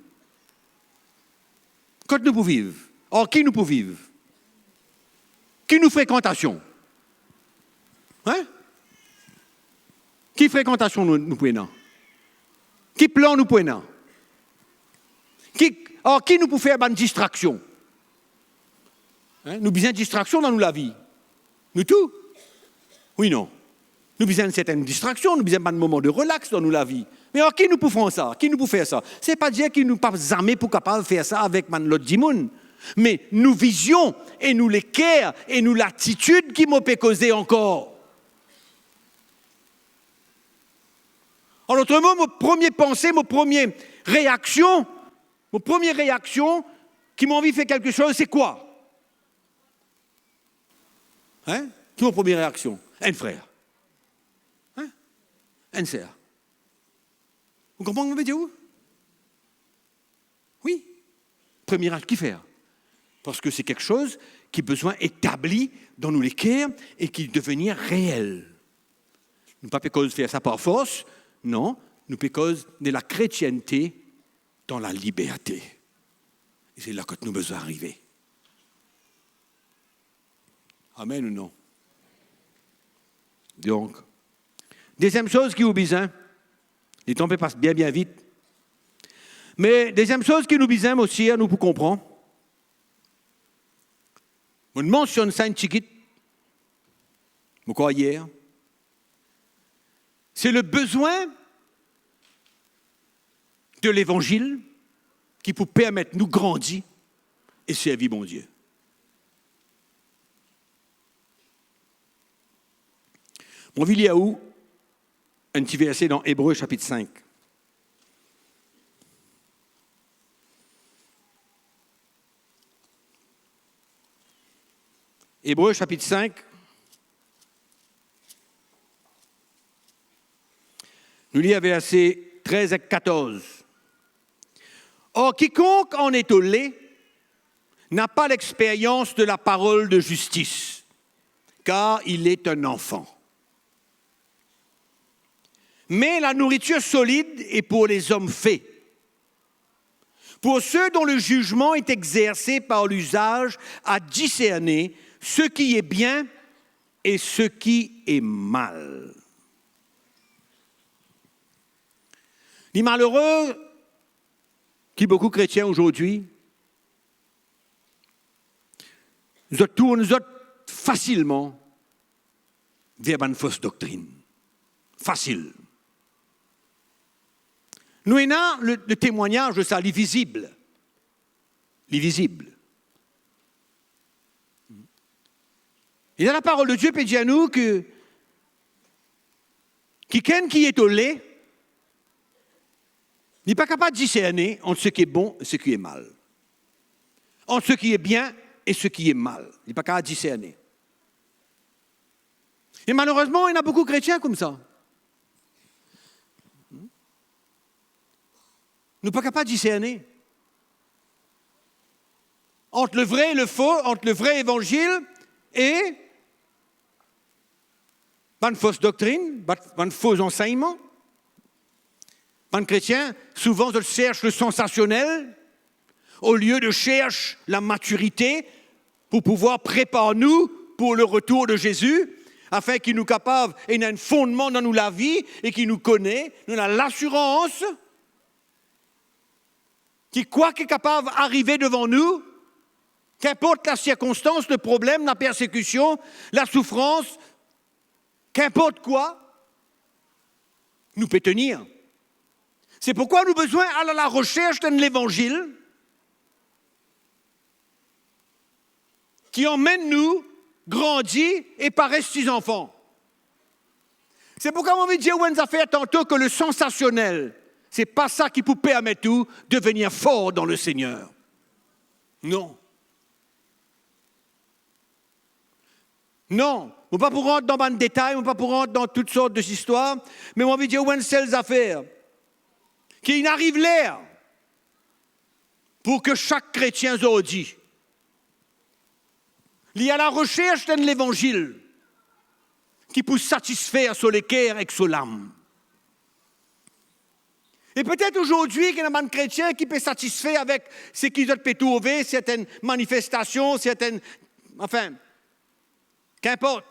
Quand nous pouvons vivre? Or, qui nous peut vivre? Qui nous fréquentation? Hein? Qui fréquentation nous prenons? Qui plan nous prenons? Qui nous peut faire une distraction? Hein? Nous besoin de distraction dans la vie. Nous tout? Oui, non. Nous besoin de certaines distractions, nous besoin d'un moment de relax dans la vie. Mais alors, qui nous peut faire ça? Qui nous peut faire ça? Ce n'est pas dire qu'il nous pas jamais pour capable de faire ça avec l'autre dimoun. Mais nous visions et nous l'équerre et nous l'attitude qui m'a peut causer encore. En d'autres mots, mon premier pensée, mon première réaction qui m'a envie de faire quelque chose, c'est quoi? Hein? Qui est ma première réaction? Un frère. Hein? Un sœur. Vous comprenez mon métier? Oui. Premier acte qui faire. Parce que c'est quelque chose qui a besoin établi dans nous les cœurs et qui devenir réel. Nous ne pas cause faire ça par force, non, nous cause de la chrétienté dans la liberté. Et c'est là que nous besoin arriver. Amen ou non? Donc, deuxième chose qui nous besoin, les temps passent bien vite, mais deuxième chose qui nous besoin aussi, nous pour comprendre, on mentionne ça une chiquite, je crois hier, c'est le besoin de l'évangile qui peut permettre de nous grandir et servir mon Dieu. Mon ville à où? Un petit verset dans Hébreux chapitre 5. Hébreux chapitre 5. Nous lisons versets 13 et 14. Or, quiconque en est au lait n'a pas l'expérience de la parole de justice, car il est un enfant. Mais la nourriture solide est pour les hommes faits, pour ceux dont le jugement est exercé par l'usage à discerner ce qui est bien et ce qui est mal. Les malheureux, qui beaucoup chrétiens aujourd'hui, nous tournent facilement vers une fausse doctrine. Facile. Nous avons le témoignage de ça, l'ivisible. L'ivisible. Et dans la parole de Dieu, peut dire à nous que quelqu'un qui est au lait n'est pas capable de discerner entre ce qui est bon et ce qui est mal. Entre ce qui est bien et ce qui est mal. Il n'est pas capable de discerner. Et malheureusement, il y en a beaucoup de chrétiens comme ça. Nous ne sommes pas capables de discerner entre le vrai et le faux, entre le vrai évangile et une fausse doctrine, un faux enseignement. Les chrétiens, souvent, ils cherchent le sensationnel au lieu de chercher la maturité pour pouvoir préparer nous pour le retour de Jésus, afin qu'il nous capable, et il a un fondement dans nous la vie et qu'il nous connaît, nous avons l'assurance qui, quoi qu'il est capable d'arriver devant nous, qu'importe la circonstance, le problème, la persécution, la souffrance, qu'importe quoi, nous peut tenir. C'est pourquoi nous avons besoin d'aller à la recherche de l'évangile qui emmène nous grandir et paraître ses enfants. C'est pourquoi on veut dire, on a fait tantôt que le sensationnel, c'est pas ça qui peut permettre tout de devenir fort dans le Seigneur. Non. Non. On ne va pas pour rentrer dans un détail, on ne va pas pour rentrer dans toutes sortes d'histoires, mais on veut dire, on sait affaires qui n'arrive l'air pour que chaque chrétien se dit. Il y a la recherche de l'évangile qui peut satisfaire sur les cœurs et sur l'âme. Et peut-être aujourd'hui, qu'il y a un chrétien qui peut satisfaire avec ce qu'ils ont pu trouver, certaines manifestations, certaines... Enfin, qu'importe.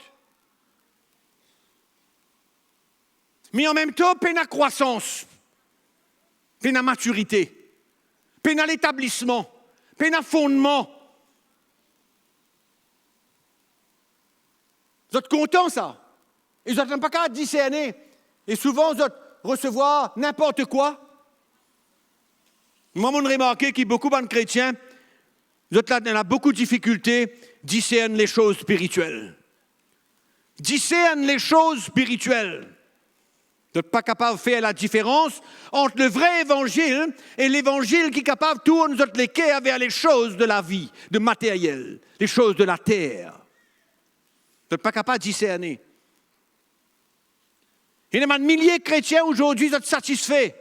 Mais en même temps, peine à croissance. puis la maturité, puis l'établissement, puis le fondement. Vous êtes contents, ça? Et vous n'êtes pas qu'à discerner. Et souvent, vous êtes recevoir n'importe quoi. Moi, j'ai remarqué qu'il y a beaucoup de chrétiens, vous êtes là, il y a beaucoup de difficultés, discernent les choses spirituelles. Discernent les choses spirituelles. Vous n'êtes pas capable de faire la différence entre le vrai évangile et l'évangile qui est capable de tourner notre cœurs vers les choses de la vie, de matériel, les choses de la terre. Vous n'êtes pas capable de discerner. Il y a des milliers de chrétiens aujourd'hui qui sont satisfaits,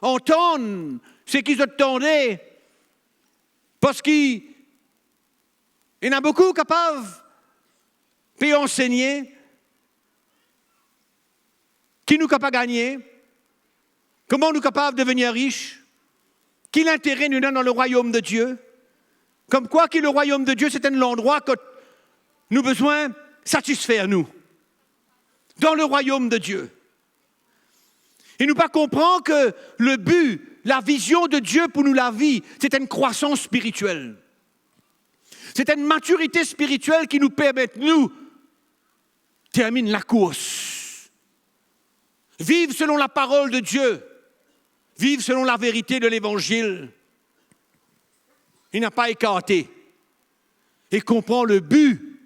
entendent ce qu'ils attendaient, parce qu'il y en a beaucoup capables de enseigner, qui nous capables de gagner, comment nous sommes capables de devenir riches, quel intérêt nous donne dans le royaume de Dieu, comme quoi que le royaume de Dieu c'est un endroit que nous avons besoin de satisfaire nous, dans le royaume de Dieu. Et nous pas comprendre que le but, la vision de Dieu pour nous la vie, c'est une croissance spirituelle. C'est une maturité spirituelle qui nous permet, nous, terminer la course. Vivre selon la parole de Dieu. Vivre selon la vérité de l'Évangile. Il n'a pas écarté. Et comprend le but,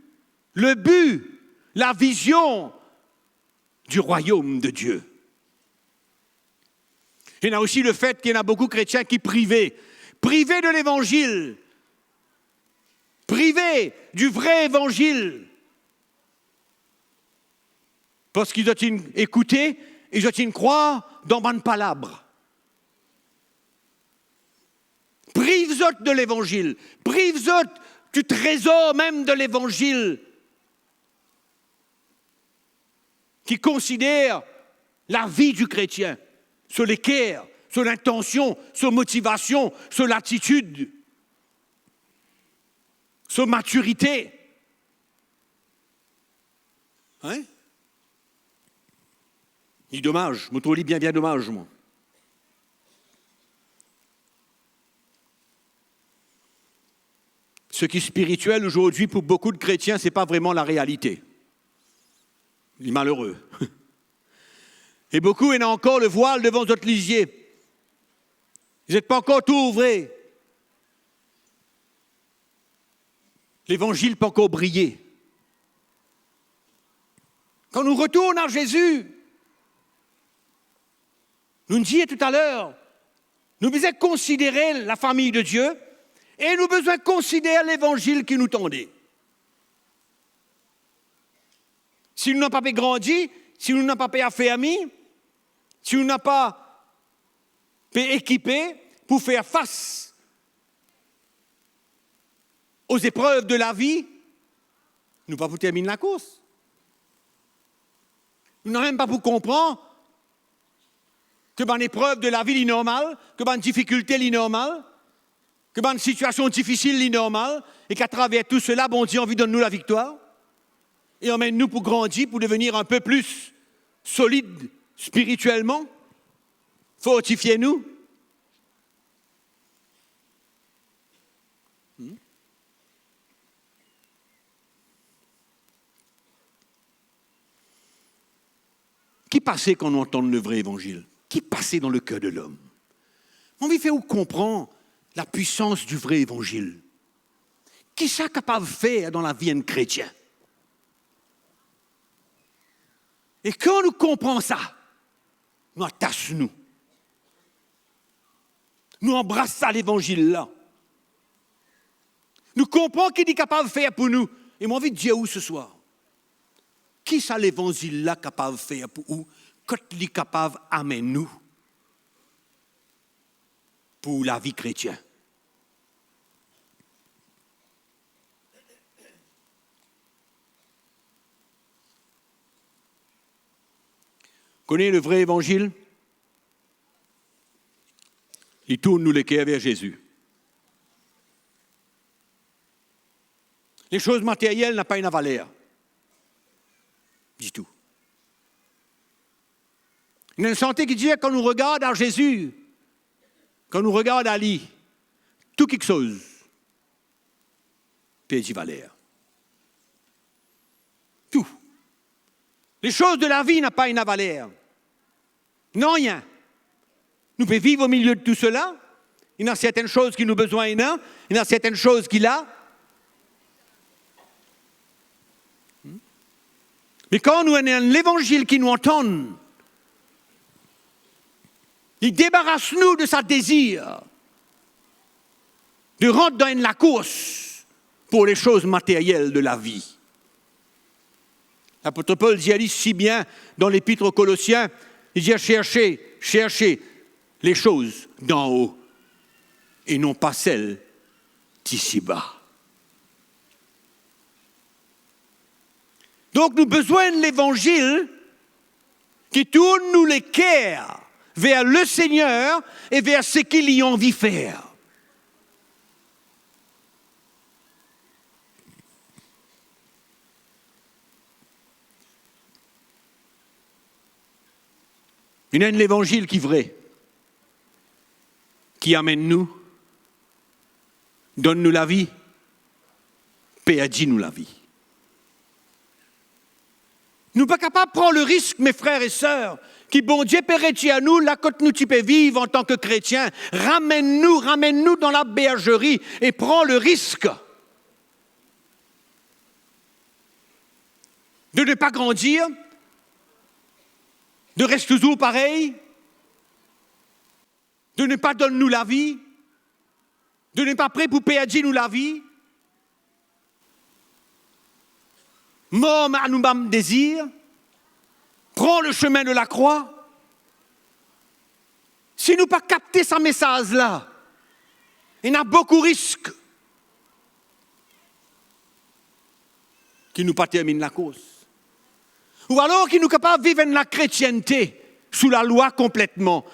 la vision du royaume de Dieu. Il y a aussi le fait qu'il y en a beaucoup de chrétiens qui privés de l'évangile, privés du vrai évangile. Parce qu'ils ont écouté, ils ont croire dans bonne palabre. Prive-eux de l'évangile, prive-eux du trésor même de l'évangile, qui considère la vie du chrétien sur les cœurs, sur l'intention, sur motivation, sur l'attitude, sur maturité. Hein? C'est dommage, je me trouve bien dommage, moi. Ce qui est spirituel aujourd'hui pour beaucoup de chrétiens, ce n'est pas vraiment la réalité. Les malheureux. Et beaucoup, il y a encore le voile devant votre lisier. Vous n'êtes pas encore tout ouvré. L'évangile peut encore briller. Quand nous retournons à Jésus, nous nous disions tout à l'heure, nous devons considérer la famille de Dieu et nous devons considérer l'évangile qui nous tendait. Si nous n'avons pas grandi, si nous n'avons pas fait amis, si nous n'avons pas équipé pour faire face aux épreuves de la vie, nous ne pouvons pas terminer la course. Nous n'avons même pas pour comprendre que dans l'épreuve de la vie, est normale, que dans une difficulté, est normale, que dans une situation difficile, est normale, et qu'à travers tout cela, bon Dieu, envie donne-nous la victoire, et emmène-nous pour grandir, pour devenir un peu plus solide spirituellement, fortifiez-nous. Qui passait quand on entend le vrai évangile? Qui passait dans le cœur de l'homme? On lui fait où comprendre la puissance du vrai évangile? Qui ça capable de faire dans la vie d'un chrétien? Et quand nous comprenons ça, nous attachons-nous. Nous embrassons l'évangile-là. Nous comprenons qu'il est capable de faire pour nous. Et moi, envie de dire où ce soir? Qui ça l'évangile-là capable de faire pour nous? Quand il est capable d'amener nous pour la vie chrétienne? Connaissez le vrai évangile? Il tourne nous les cœurs vers Jésus. Les choses matérielles n'ont pas une valeur. Du tout. Il y a une santé qui dit que quand nous regardons à Jésus, quand nous regarde Ali, tout quelque chose, peut y valeur. Tout. Les choses de la vie n'ont pas une valeur. Non, rien. Nous pouvons vivre au milieu de tout cela. Il y a certaines choses qui nous besoin, il y a certaines choses qu'il a. Mais quand nous avons l'évangile qui nous entend, il débarrasse nous de sa désir de rentrer dans la course pour les choses matérielles de la vie. L'apôtre Paul dit si bien dans l'épître aux Colossiens, il dit cherchez les choses d'en haut et non pas celles d'ici-bas. Donc nous avons besoin de l'évangile qui tourne nous les cœurs vers le Seigneur et vers ce qu'il y a envie de faire. Il y a l'évangile qui est vrai, qui amène nous, donne-nous la vie, perdit-nous la vie. Nous ne sommes pas capables de prendre le risque, mes frères et sœurs, qui, bon Dieu, permet à nous, là, quand nous peux vivre en tant que chrétiens, ramène-nous dans la bergerie et prends le risque de ne pas grandir, de rester toujours pareil, de ne pas donner nous la vie, de ne pas prêt pour perdre nous la vie. Mort à nous-mêmes désir, prends le chemin de la croix. Si nous pas capter ce message-là, il y a beaucoup de risques qui nous pas termine la cause. Ou alors qui nous capables de vivre la chrétienté sous la loi complètement.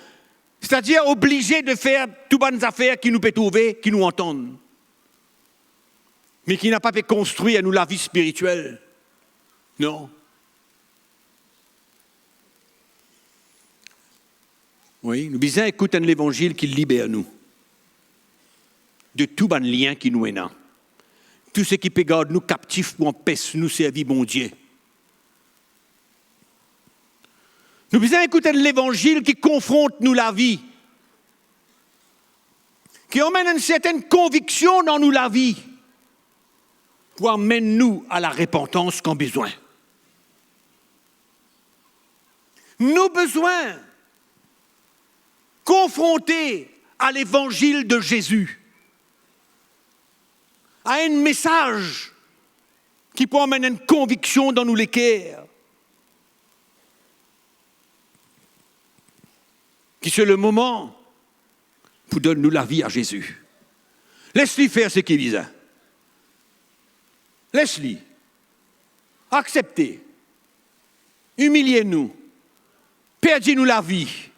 C'est-à-dire obligés de faire toutes bonnes affaires qui nous peut trouver, qui nous entendent. Mais qui n'a pas fait construire à nous la vie spirituelle. Non. Oui, nous disons, écoutez l'évangile qui libère nous de tout bon lien qui nous est là. Tout ce qui peut garder nous captifs pour empêcher nous servir bon Dieu. Nous disons, écoutez l'évangile qui confronte nous la vie, qui emmène une certaine conviction dans nous la vie, pour amener nous à la repentance qu'en besoin. Nous besoin confrontés à l'évangile de Jésus, à un message qui peut amener une conviction dans nous les cœurs, qui c'est le moment pour donner nous la vie à Jésus. Laisse-lui faire ce qu'il disait. Laisse-lui. Acceptez. Humiliez-nous. Perdez-nous la vie.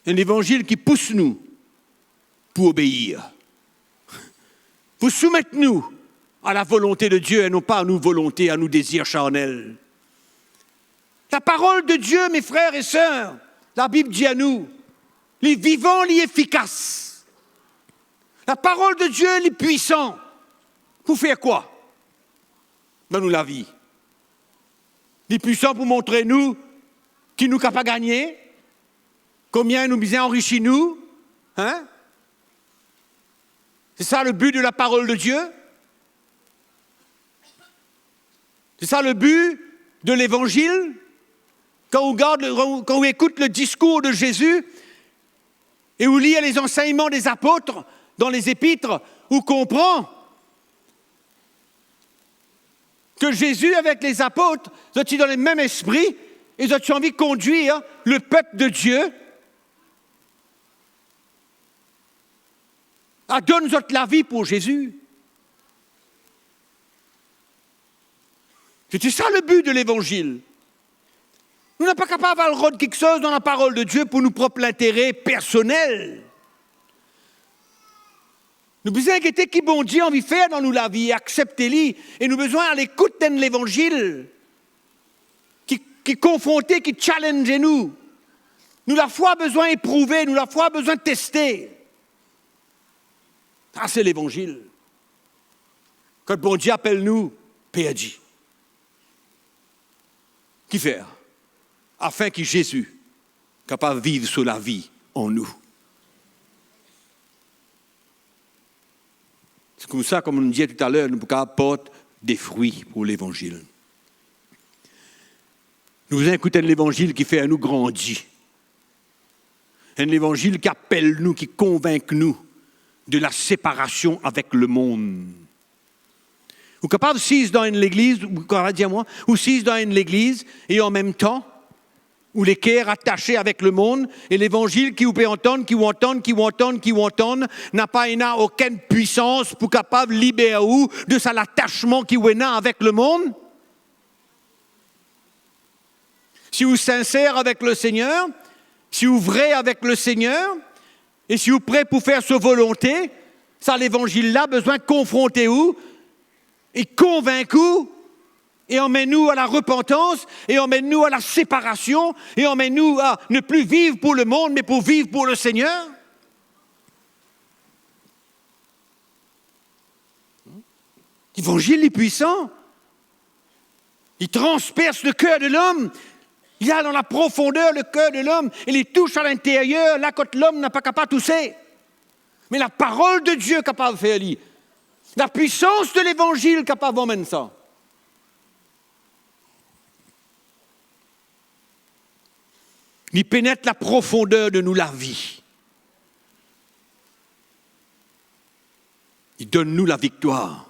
Un évangile qui pousse nous pour obéir. Pour soumettre nous à la volonté de Dieu et non pas à nos volontés, à nos désirs charnels. La parole de Dieu, mes frères et sœurs, la Bible dit à nous, les vivants, les efficaces. La parole de Dieu, les puissants. Pour faire quoi dans nous la vie? Les puissants pour montrer nous qui nous capables de gagner, combien nous bien enrichis nous, hein? C'est ça le but de la parole de Dieu? C'est ça le but de l'évangile? Quand on écoute le discours de Jésus et on lit les enseignements des apôtres dans les épîtres, on comprend que Jésus, avec les apôtres, ils ont dans le même esprit, ils ont envie de conduire le peuple de Dieu à donner la vie pour Jésus. C'était ça le but de l'évangile. Nous n'sommes pas capables de quelque chose dans la parole de Dieu pour nos propres intérêts personnels. Nous besoin d'inquiéter qui bon Dieu a envie de faire dans nous la vie, accepter-les, et nous besoin à l'écoute de l'évangile qui confrontait, qui challenge nous. Nous la foi besoin d'éprouver, nous la foi besoin de tester. Ça, c'est l'Évangile. Quand bon Dieu appelle nous, P.A.J. Qui faire? Afin que Jésus capable de vivre sur la vie en nous. C'est comme ça, comme on disait tout à l'heure, nous pouvons apporter des fruits pour l'Évangile. Nous vous écoutons l'Évangile qui fait à nous grandir. Un Évangile qui appelle nous, qui convainc nous de la séparation avec le monde. Vous êtes capable de s'y dans une église, ou s'y dans une église, et en même temps, où les cœurs attachés avec le monde, et l'évangile qui vous peut entendre, n'a pas aucune puissance pour capable de libérer vous de cet attachement qui vous est avec le monde. Si vous êtes sincère avec le Seigneur, si vous êtes vrai avec le Seigneur, et si vous êtes prêt pour faire sa volonté, ça l'évangile-là a besoin de confronter vous, et convaincre vous, et emmène-nous à la repentance, et emmène-nous à la séparation, et emmène-nous à ne plus vivre pour le monde, mais pour vivre pour le Seigneur. L'évangile est puissant. Il transperce le cœur de l'homme. Il a dans la profondeur le cœur de l'homme. Il les touche à l'intérieur, là quand l'homme n'a pas capable de tousser. Mais la parole de Dieu est capable de faire lui. La puissance de l'évangile est capable d'emmener ça. Il pénètre la profondeur de nous la vie. Il donne nous la victoire.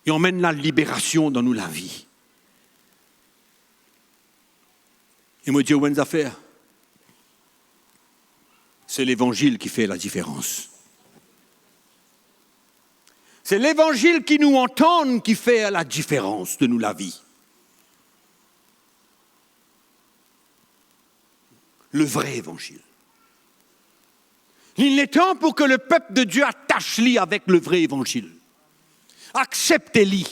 Il emmène la libération dans nous la vie. Et moi, Dieu, bonnes affaires. C'est l'évangile qui fait la différence. C'est l'évangile qui nous entend qui fait la différence de nous la vie. Le vrai évangile. Il est temps pour que le peuple de Dieu attache-lui avec le vrai évangile. Acceptez-lui.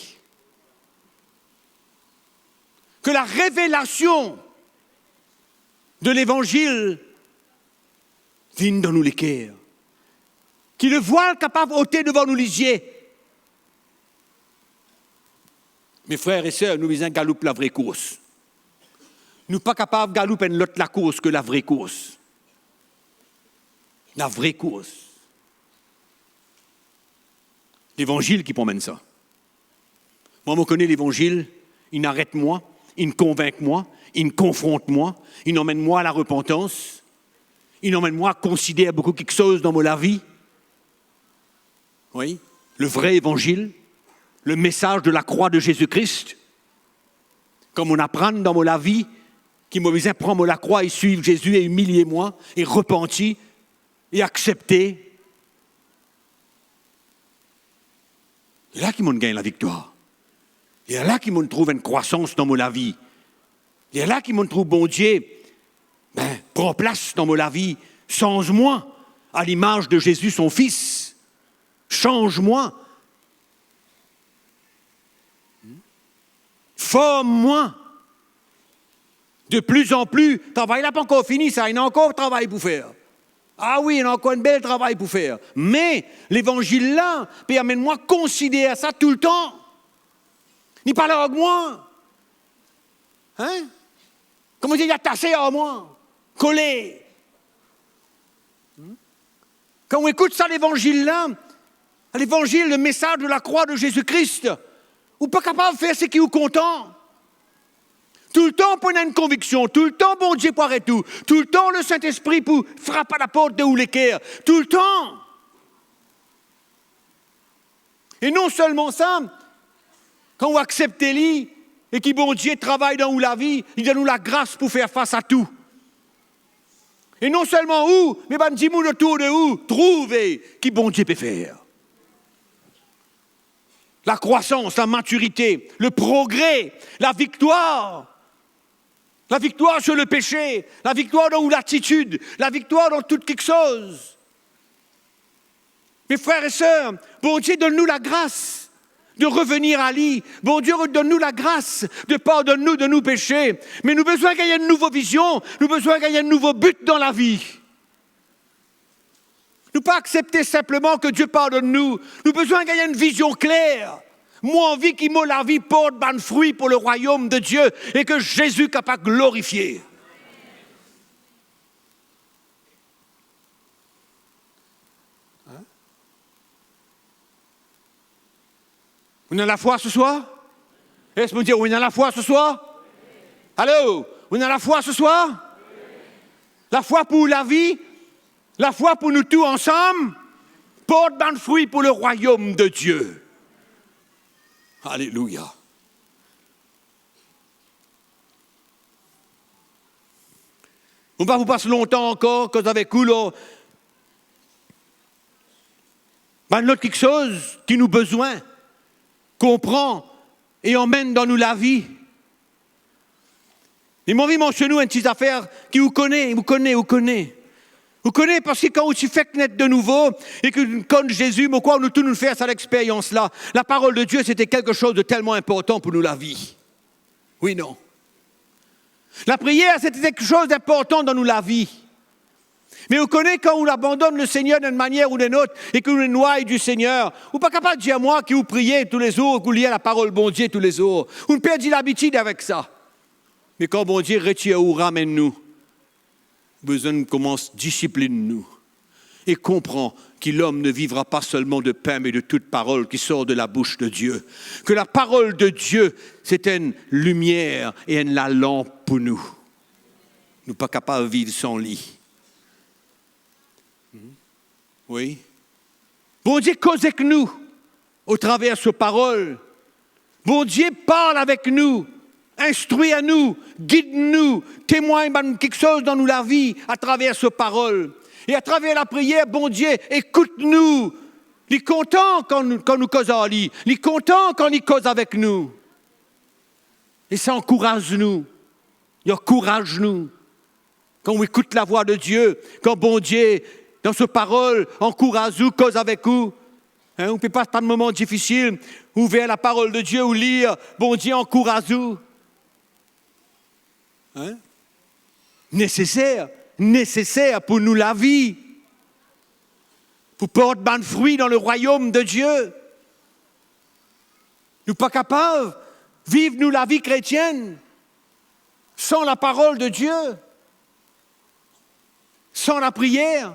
Que la révélation de l'évangile vienne dans nous les cœurs. Qu'il le voile capable d'ôter devant nous les yeux. Mes frères et sœurs, nous visons galoupe la vraie course. Nous ne sommes pas capables de galouper l'autre la course que la vraie course. La vraie course. L'évangile qui promène ça. Moi, je connais l'évangile, il n'arrête moi, il me convainc moi, il me confronte moi, il emmène moi à la repentance, il emmène moi à considérer beaucoup quelque chose dans ma vie. Oui, le vrai évangile, le message de la croix de Jésus-Christ, comme on apprend dans ma vie, qui m'a besoin de prendre la croix et suivre Jésus et humilier moi, et repentir, et accepter. C'est là qu'il m'a gagné la victoire. C'est là qu'il m'a trouvé une croissance dans ma vie. C'est là qu'il m'a trouvé bon Dieu, prend place dans ma vie, change-moi à l'image de Jésus son Fils. Change-moi. Forme-moi. De plus en plus, le travail n'a pas encore fini, ça, il y a encore un travail pour faire. Ah oui, il y a encore un bel travail pour faire. Mais l'évangile là, permet-moi de considérer ça tout le temps. Il parle avec moi. Hein? Comment dire, il a tassé à moi, collé. Quand on écoute ça, l'évangile là, l'évangile, le message de la croix de Jésus-Christ, on n'est pas capable de faire ce qui est content. Tout le temps, on a une conviction. Tout le temps, bon Dieu pour arrêter tout. Tout le temps, le Saint-Esprit pour frapper à la porte de où les cœurs. Tout le temps. Et non seulement ça, quand on accepte lui et que bon Dieu travaille dans la vie, il donne nous la grâce pour faire face à tout. Et non seulement où, mais dis-moi autour de où, trouver qui bon Dieu peut faire. La croissance, la maturité, le progrès, la victoire. La victoire sur le péché, la victoire dans l'attitude, la victoire dans toute quelque chose. Mes frères et sœurs, bon Dieu, donne-nous la grâce de revenir à lui. Bon Dieu, redonne-nous la grâce de pardonner-nous de nos péchés. Mais nous avons besoin qu'il y ait une nouvelle vision, nous avons besoin qu'il y ait un nouveau but dans la vie. Nous ne pas accepter simplement que Dieu pardonne-nous. Nous avons besoin qu'il y ait une vision claire. Moi, envie qu'il m'ait la vie porte ban fruit pour le royaume de Dieu et que Jésus soit capable de glorifier. On a la foi ce soir? Est-ce que vous dites, on a la foi ce soir? Allô? On a la foi ce soir? La foi pour la vie? La foi pour nous tous ensemble? Porte ban fruit pour le royaume de Dieu. Alléluia. On va vous passer longtemps encore, que vous avez cool. Ben, notre quelque chose qui nous besoin, comprend et emmène dans nous la vie. Et mon vie mentionne une petite affaire qui vous connaît. Vous connaissez parce que quand vous faites naître de nouveau et que quand Jésus, pourquoi nous tous nous faire cette expérience-là, la parole de Dieu, c'était quelque chose de tellement important pour nous la vie. Oui, non. La prière, c'était quelque chose d'important dans nous la vie. Mais vous connaissez quand on abandonne le Seigneur d'une manière ou d'une autre et que nous nous noyons du Seigneur, vous n'êtes pas capable de dire à moi que vous priez tous les jours, que vous liez la parole bon Dieu tous les jours. Vous ne perdez l'habitude avec ça. Mais quand bon Dieu retire ou ramène-nous, besoin de commencer, discipline-nous et comprend que l'homme ne vivra pas seulement de pain, mais de toute parole qui sort de la bouche de Dieu. Que la parole de Dieu, c'est une lumière et une la lampe pour nous. Nous ne sommes pas capables de vivre sans lui. Oui. Bon Dieu cause avec nous au travers de sa parole. Bon Dieu parle avec nous. Instruit à nous, guide-nous, témoigne quelque chose dans nous la vie à travers sa parole. Et à travers la prière, bon Dieu, écoute-nous. Il est content quand nous causons à lui. Il est content quand il cause avec nous. Et ça encourage-nous. Il encourage-nous. Quand on écoute la voix de Dieu, quand bon Dieu, dans sa parole, encourage-nous, cause avec nous. On ne peut pas passer de moments difficiles, ouvrir la parole de Dieu ou lire, bon Dieu, encourage-nous. Hein? Nécessaire pour nous la vie, pour porter bon fruit dans le royaume de Dieu. Nous ne sommes pas capables de vivre nous la vie chrétienne sans la parole de Dieu, sans la prière.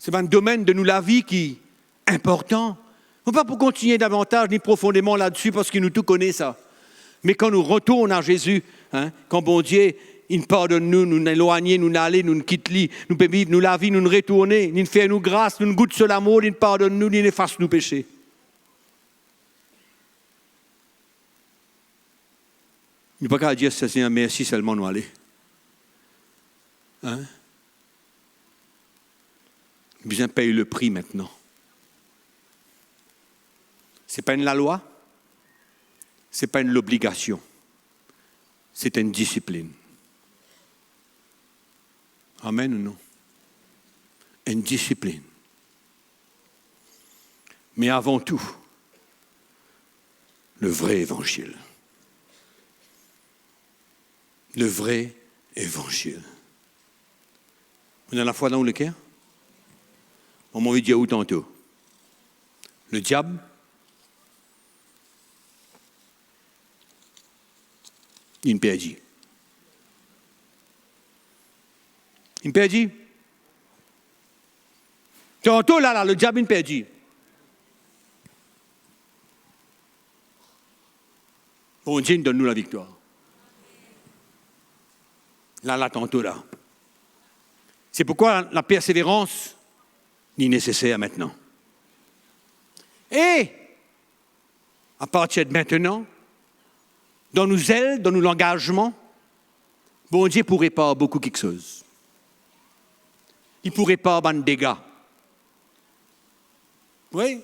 C'est un domaine de nous la vie qui est important. On ne va pas pour continuer davantage ni profondément là-dessus parce qu'il nous tout connaît ça. Mais quand nous retournons à Jésus, quand bon Dieu, il pardonne nous, nous éloigner, nous n'aller, nous quitte lui, nous peut vivre nous la vie, nous retourner, il fait nous grâce, nous goûte sur l'amour, il pardonne nous, il efface nos péchés. Il n'y a pas qu'à dire Seigneur merci seulement nous aller. Besoin de payer le prix maintenant. Ce n'est pas une la loi. Ce n'est pas une obligation, c'est une discipline. Amen ou non? Une discipline. Mais avant tout, le vrai évangile. Le vrai évangile. Vous avez la foi dans le cœur? On m'a dit où tantôt? Le diable? Il me perdit. Il me perdit. Tantôt, là, le diable me perdit. Bon Dieu, donne-nous la victoire. Là, tantôt, là. C'est pourquoi la persévérance est nécessaire maintenant. Et, à partir de maintenant, dans nos ailes, dans nos engagements, bon Dieu pourrait pas beaucoup quelque chose. Il pourrait pas avoir de dégâts. Oui,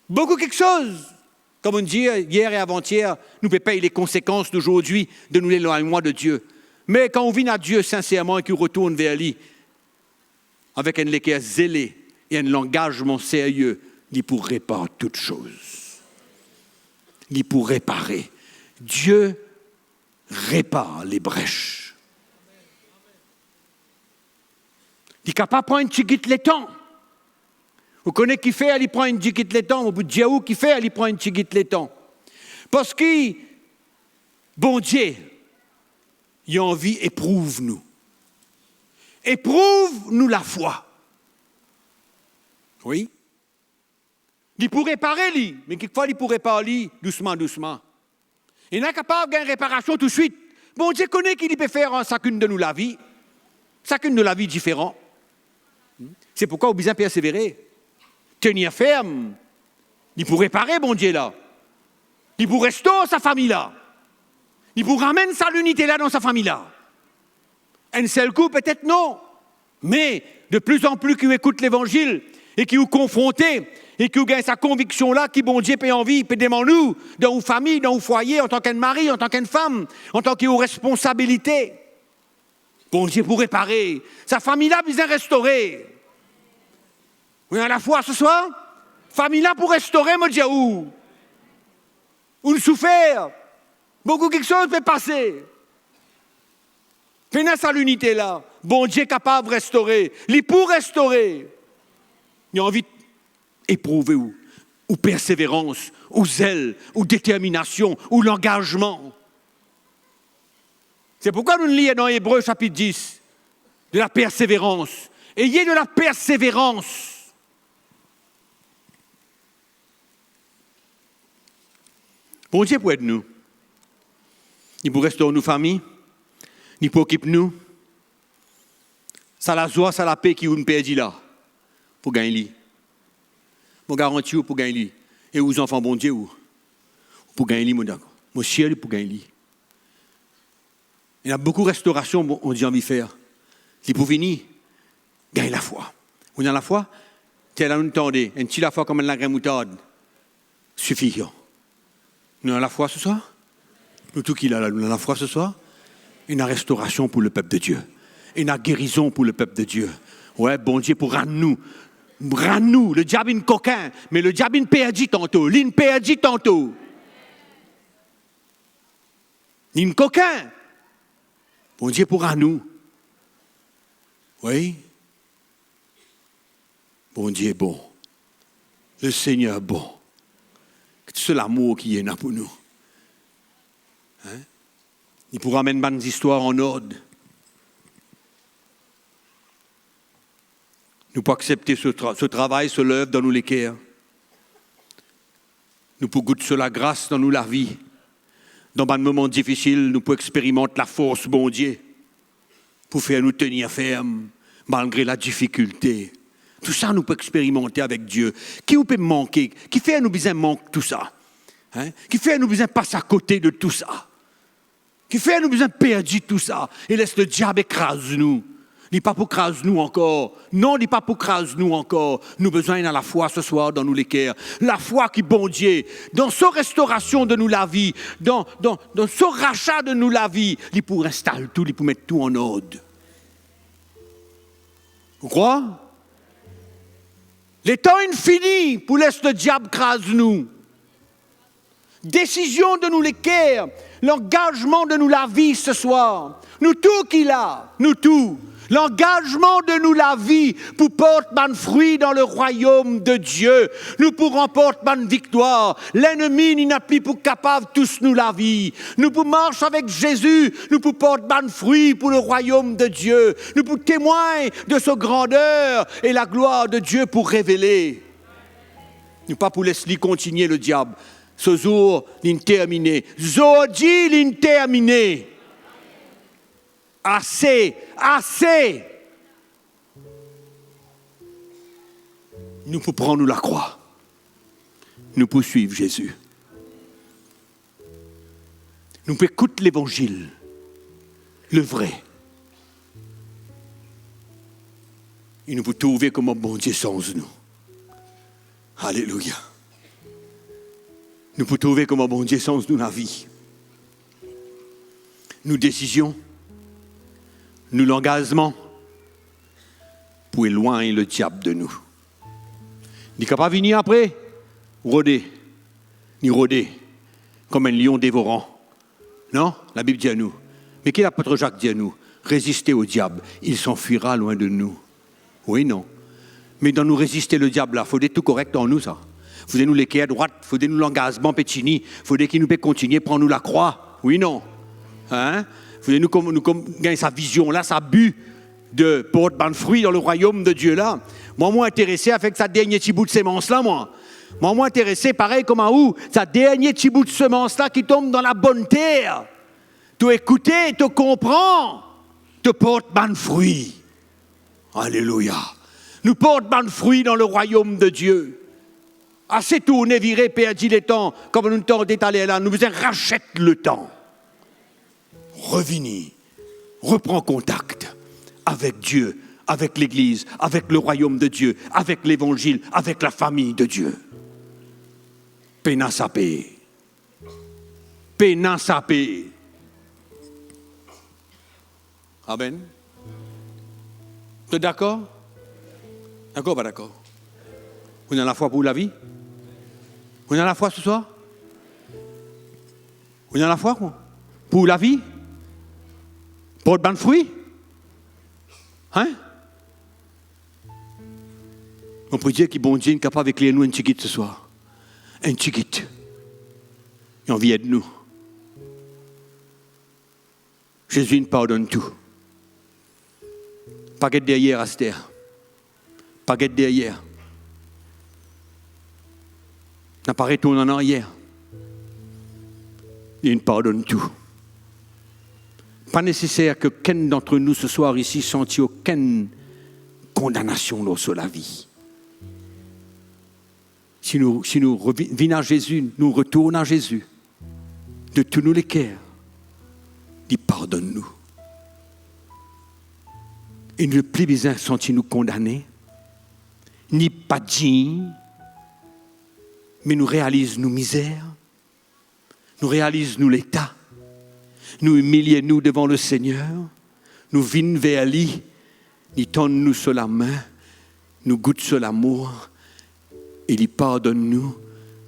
beaucoup quelque chose. Comme on dit hier et avant-hier, nous ne pouvons pas payer les conséquences d'aujourd'hui de nous l'éloignement de Dieu. Mais quand on vient à Dieu sincèrement et qu'on retourne vers lui, avec un cœur zélé et un engagement sérieux, il pour réparer toutes choses. Il pour réparer. Dieu répare les brèches. Il n'est capable de prendre une petite les temps. Vous connaissez qui fait, il prend une petite les temps. Au bout de Dieu, qui fait, il prend une petite les temps. Parce que, bon Dieu, il a envie, éprouve-nous. Éprouve-nous la foi. Oui. Il pourrait réparer, lui, mais quelquefois, il pourrait réparer doucement, doucement. Il n'est capable de faire une réparation tout de suite. Bon Dieu connaît qu'il peut faire en chacune de nous la vie. Chacune de la vie différente. C'est pourquoi on a besoin de persévérer. Tenir ferme. Il pourrait réparer, bon Dieu, là. Il pourrait restaurer sa famille, là. Il pourrait ramener sa l'unité, là, dans sa famille, là. Un seul coup, peut-être non. Mais, de plus en plus qu'il écoute l'évangile, et qu'il est confronté, et qu'il gagne sa conviction-là, qui, bon Dieu, peut envie, peut demander nous, dans une famille, dans un foyer, en tant qu'un mari, en tant qu'une femme, en tant qu'il a une responsabilité. Bon Dieu, pour réparer. Sa famille-là, besoin de restaurer. Oui, à la fois ce soir, famille-là pour restaurer, mon Dieu, où une souffert. Beaucoup quelque chose peut passer. Finesse à l'unité là. Bon Dieu est capable de restaurer. Il pour restaurer. Il a envie d'éprouver ou persévérance, ou zèle, ou détermination, ou l'engagement. C'est pourquoi nous lisons dans Hébreux chapitre 10 de la persévérance. Ayez de la persévérance. Bon Dieu pour aider nous. Il pour restaurer nos familles. Il pour occuper nous. Ça la joie, ça la paix qui nous perdit là. Pour gagner. Mon garantie pour gagner. Et aux enfants, bon Dieu, pour gagner, mon d'accord. Mon ciel pour gagner. Il y a beaucoup de restauration, on dit envie de faire. C'est pour venir, gagner la foi. Vous avez la foi? Tu es là, nous tendez. Un petit la foi comme la graine moutarde. Suffisant. Nous avons la foi ce soir? Nous tout qui là, nous avons la foi ce soir? Une restauration pour le peuple de Dieu. Une guérison pour le peuple de Dieu. Ouais, bon Dieu, pour rendre nous. Le diable est coquin, mais le diable est perdu tantôt. Il est perdu tantôt. Il est coquin. Bon Dieu, pour rendre nous. Oui. Bon Dieu est bon. Le Seigneur est bon. C'est l'amour qui est là pour nous. Hein? Il pourra amener des histoires en ordre. Nous pouvons accepter ce travail, ce l'œuvre dans nous les cœurs. Nous pouvons goûter la grâce dans nous la vie. Dans un moment difficile, nous pouvons expérimenter la force, bon Dieu, pour faire nous tenir fermes, malgré la difficulté. Tout ça, nous pouvons expérimenter avec Dieu. Qui nous peut manquer? Qui fait nous besoin manquer tout ça? Hein? Qui fait nous besoin passer à côté de tout ça? Qui fait nous besoin perdre tout ça? Et laisse le diable écraser nous. Il n'est pas pour écraser nous encore. Non, il n'est pas pour écraser nous encore. Nous avons besoin de la foi ce soir dans nous les cœurs. La foi qui, bon Dieu, dans sa restauration de nous la vie, dans son rachat de nous la vie, il pour installer tout, il pour mettre tout en ordre. Vous croyez? Les temps infinis pour laisser le diable crase nous. Décision de nous les cœurs, l'engagement de nous la vie ce soir. Nous tout qu'il a, nous tout. L'engagement de nous la vie pour porter man fruit dans le royaume de Dieu. Nous pour remporter man victoire. L'ennemi n'y n'a plus pour capable tous nous la vie. Nous pour marcher avec Jésus, nous pour porter man fruit pour le royaume de Dieu. Nous pour témoigner de sa grandeur et la gloire de Dieu pour révéler. Nous pas pour laisser continuer le diable. Ce jour, l'interminé. Zodi, l'interminé. Assez, assez. Nous pouvons prendre la croix. Nous pouvons suivre Jésus. Nous pouvons écouter l'évangile, le vrai. Et nous pouvons trouver comment bon Dieu sans nous. Alléluia. Nous pouvons trouver comment bon Dieu sans nous la vie. Nous décisions. Nous l'engagement pour éloigner le diable de nous. Il n'est capable de venir après, rôder, ni rôder, comme un lion dévorant. Non, la Bible dit à nous. Mais qu'est-ce que l'apôtre Jacques dit à nous? Résistez au diable, il s'enfuira loin de nous. Oui, non. Mais dans nous résister le diable, là, il faut être tout correct en nous, ça. Il faut nous l'équer à droite, il faut nous l'engagement pétini, il faut qu'il nous puisse continuer, prendre nous la croix. Oui, non. Hein? Il faut nous gagner sa vision, là, sa but de porter ban fruit dans le royaume de Dieu, là. Moi, intéressé avec sa dernier petit bout de sémence, là, moi. Moi, intéressé, pareil comme à où, sa dernier petit bout de semence, là, qui tombe dans la bonne terre. Tu écoutes, tu comprends, tu portes ban fruit. Alléluia. Nous portons ban fruit dans le royaume de Dieu. Assez tourné, viré, perdu les temps, comme nous temps d'étaler là, nous faisons rachète le temps. Revenez, reprends contact avec Dieu, avec l'Église, avec le royaume de Dieu, avec l'Évangile, avec la famille de Dieu. Péna sapé. Péna sapé. Amen. Tu es d'accord? D'accord ou pas d'accord? Vous avez la foi pour la vie? Vous avez la foi ce soir? Vous avez la foi quoi? Pour la vie? Pour le bon fruit? Hein? On peut dire que bon Dieu est capable d'éclairer nous un petit guide ce soir. Un petit guide. Il a envie de nous. Jésus nous pardonne tout. Pas de derrière à cette terre. Pas de derrière. N'a pas retourné en arrière. Il nous pardonne tout. Pas nécessaire que qu'un d'entre nous ce soir ici senti aucune condamnation sur la vie. Si nous revenons à Jésus, nous retournons à Jésus, de tous nos les cœurs, il pardonne-nous. Il ne plus besoin de sentir nous condamner, ni pas dignes, mais nous réalise nos misères, nous réalise nous l'état, nous humilier nous devant le Seigneur, nous venons vers lui, il tendre nous sur la main, nous goûte sur l'amour, et il pardonne nous,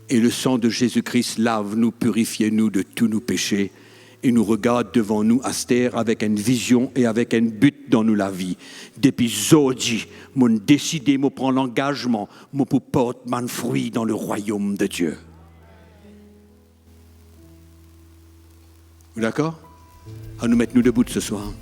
et le sang de Jésus-Christ lave nous, purifie nous de tous nos péchés, et nous regarde devant nous à cette terre avec une vision et avec un but dans nous la vie. Depuis aujourd'hui, mon décidé, moi prendre l'engagement, moi pour porter mon fruit dans le royaume de Dieu. Vous d'accord? À nous mettre nous debout ce soir.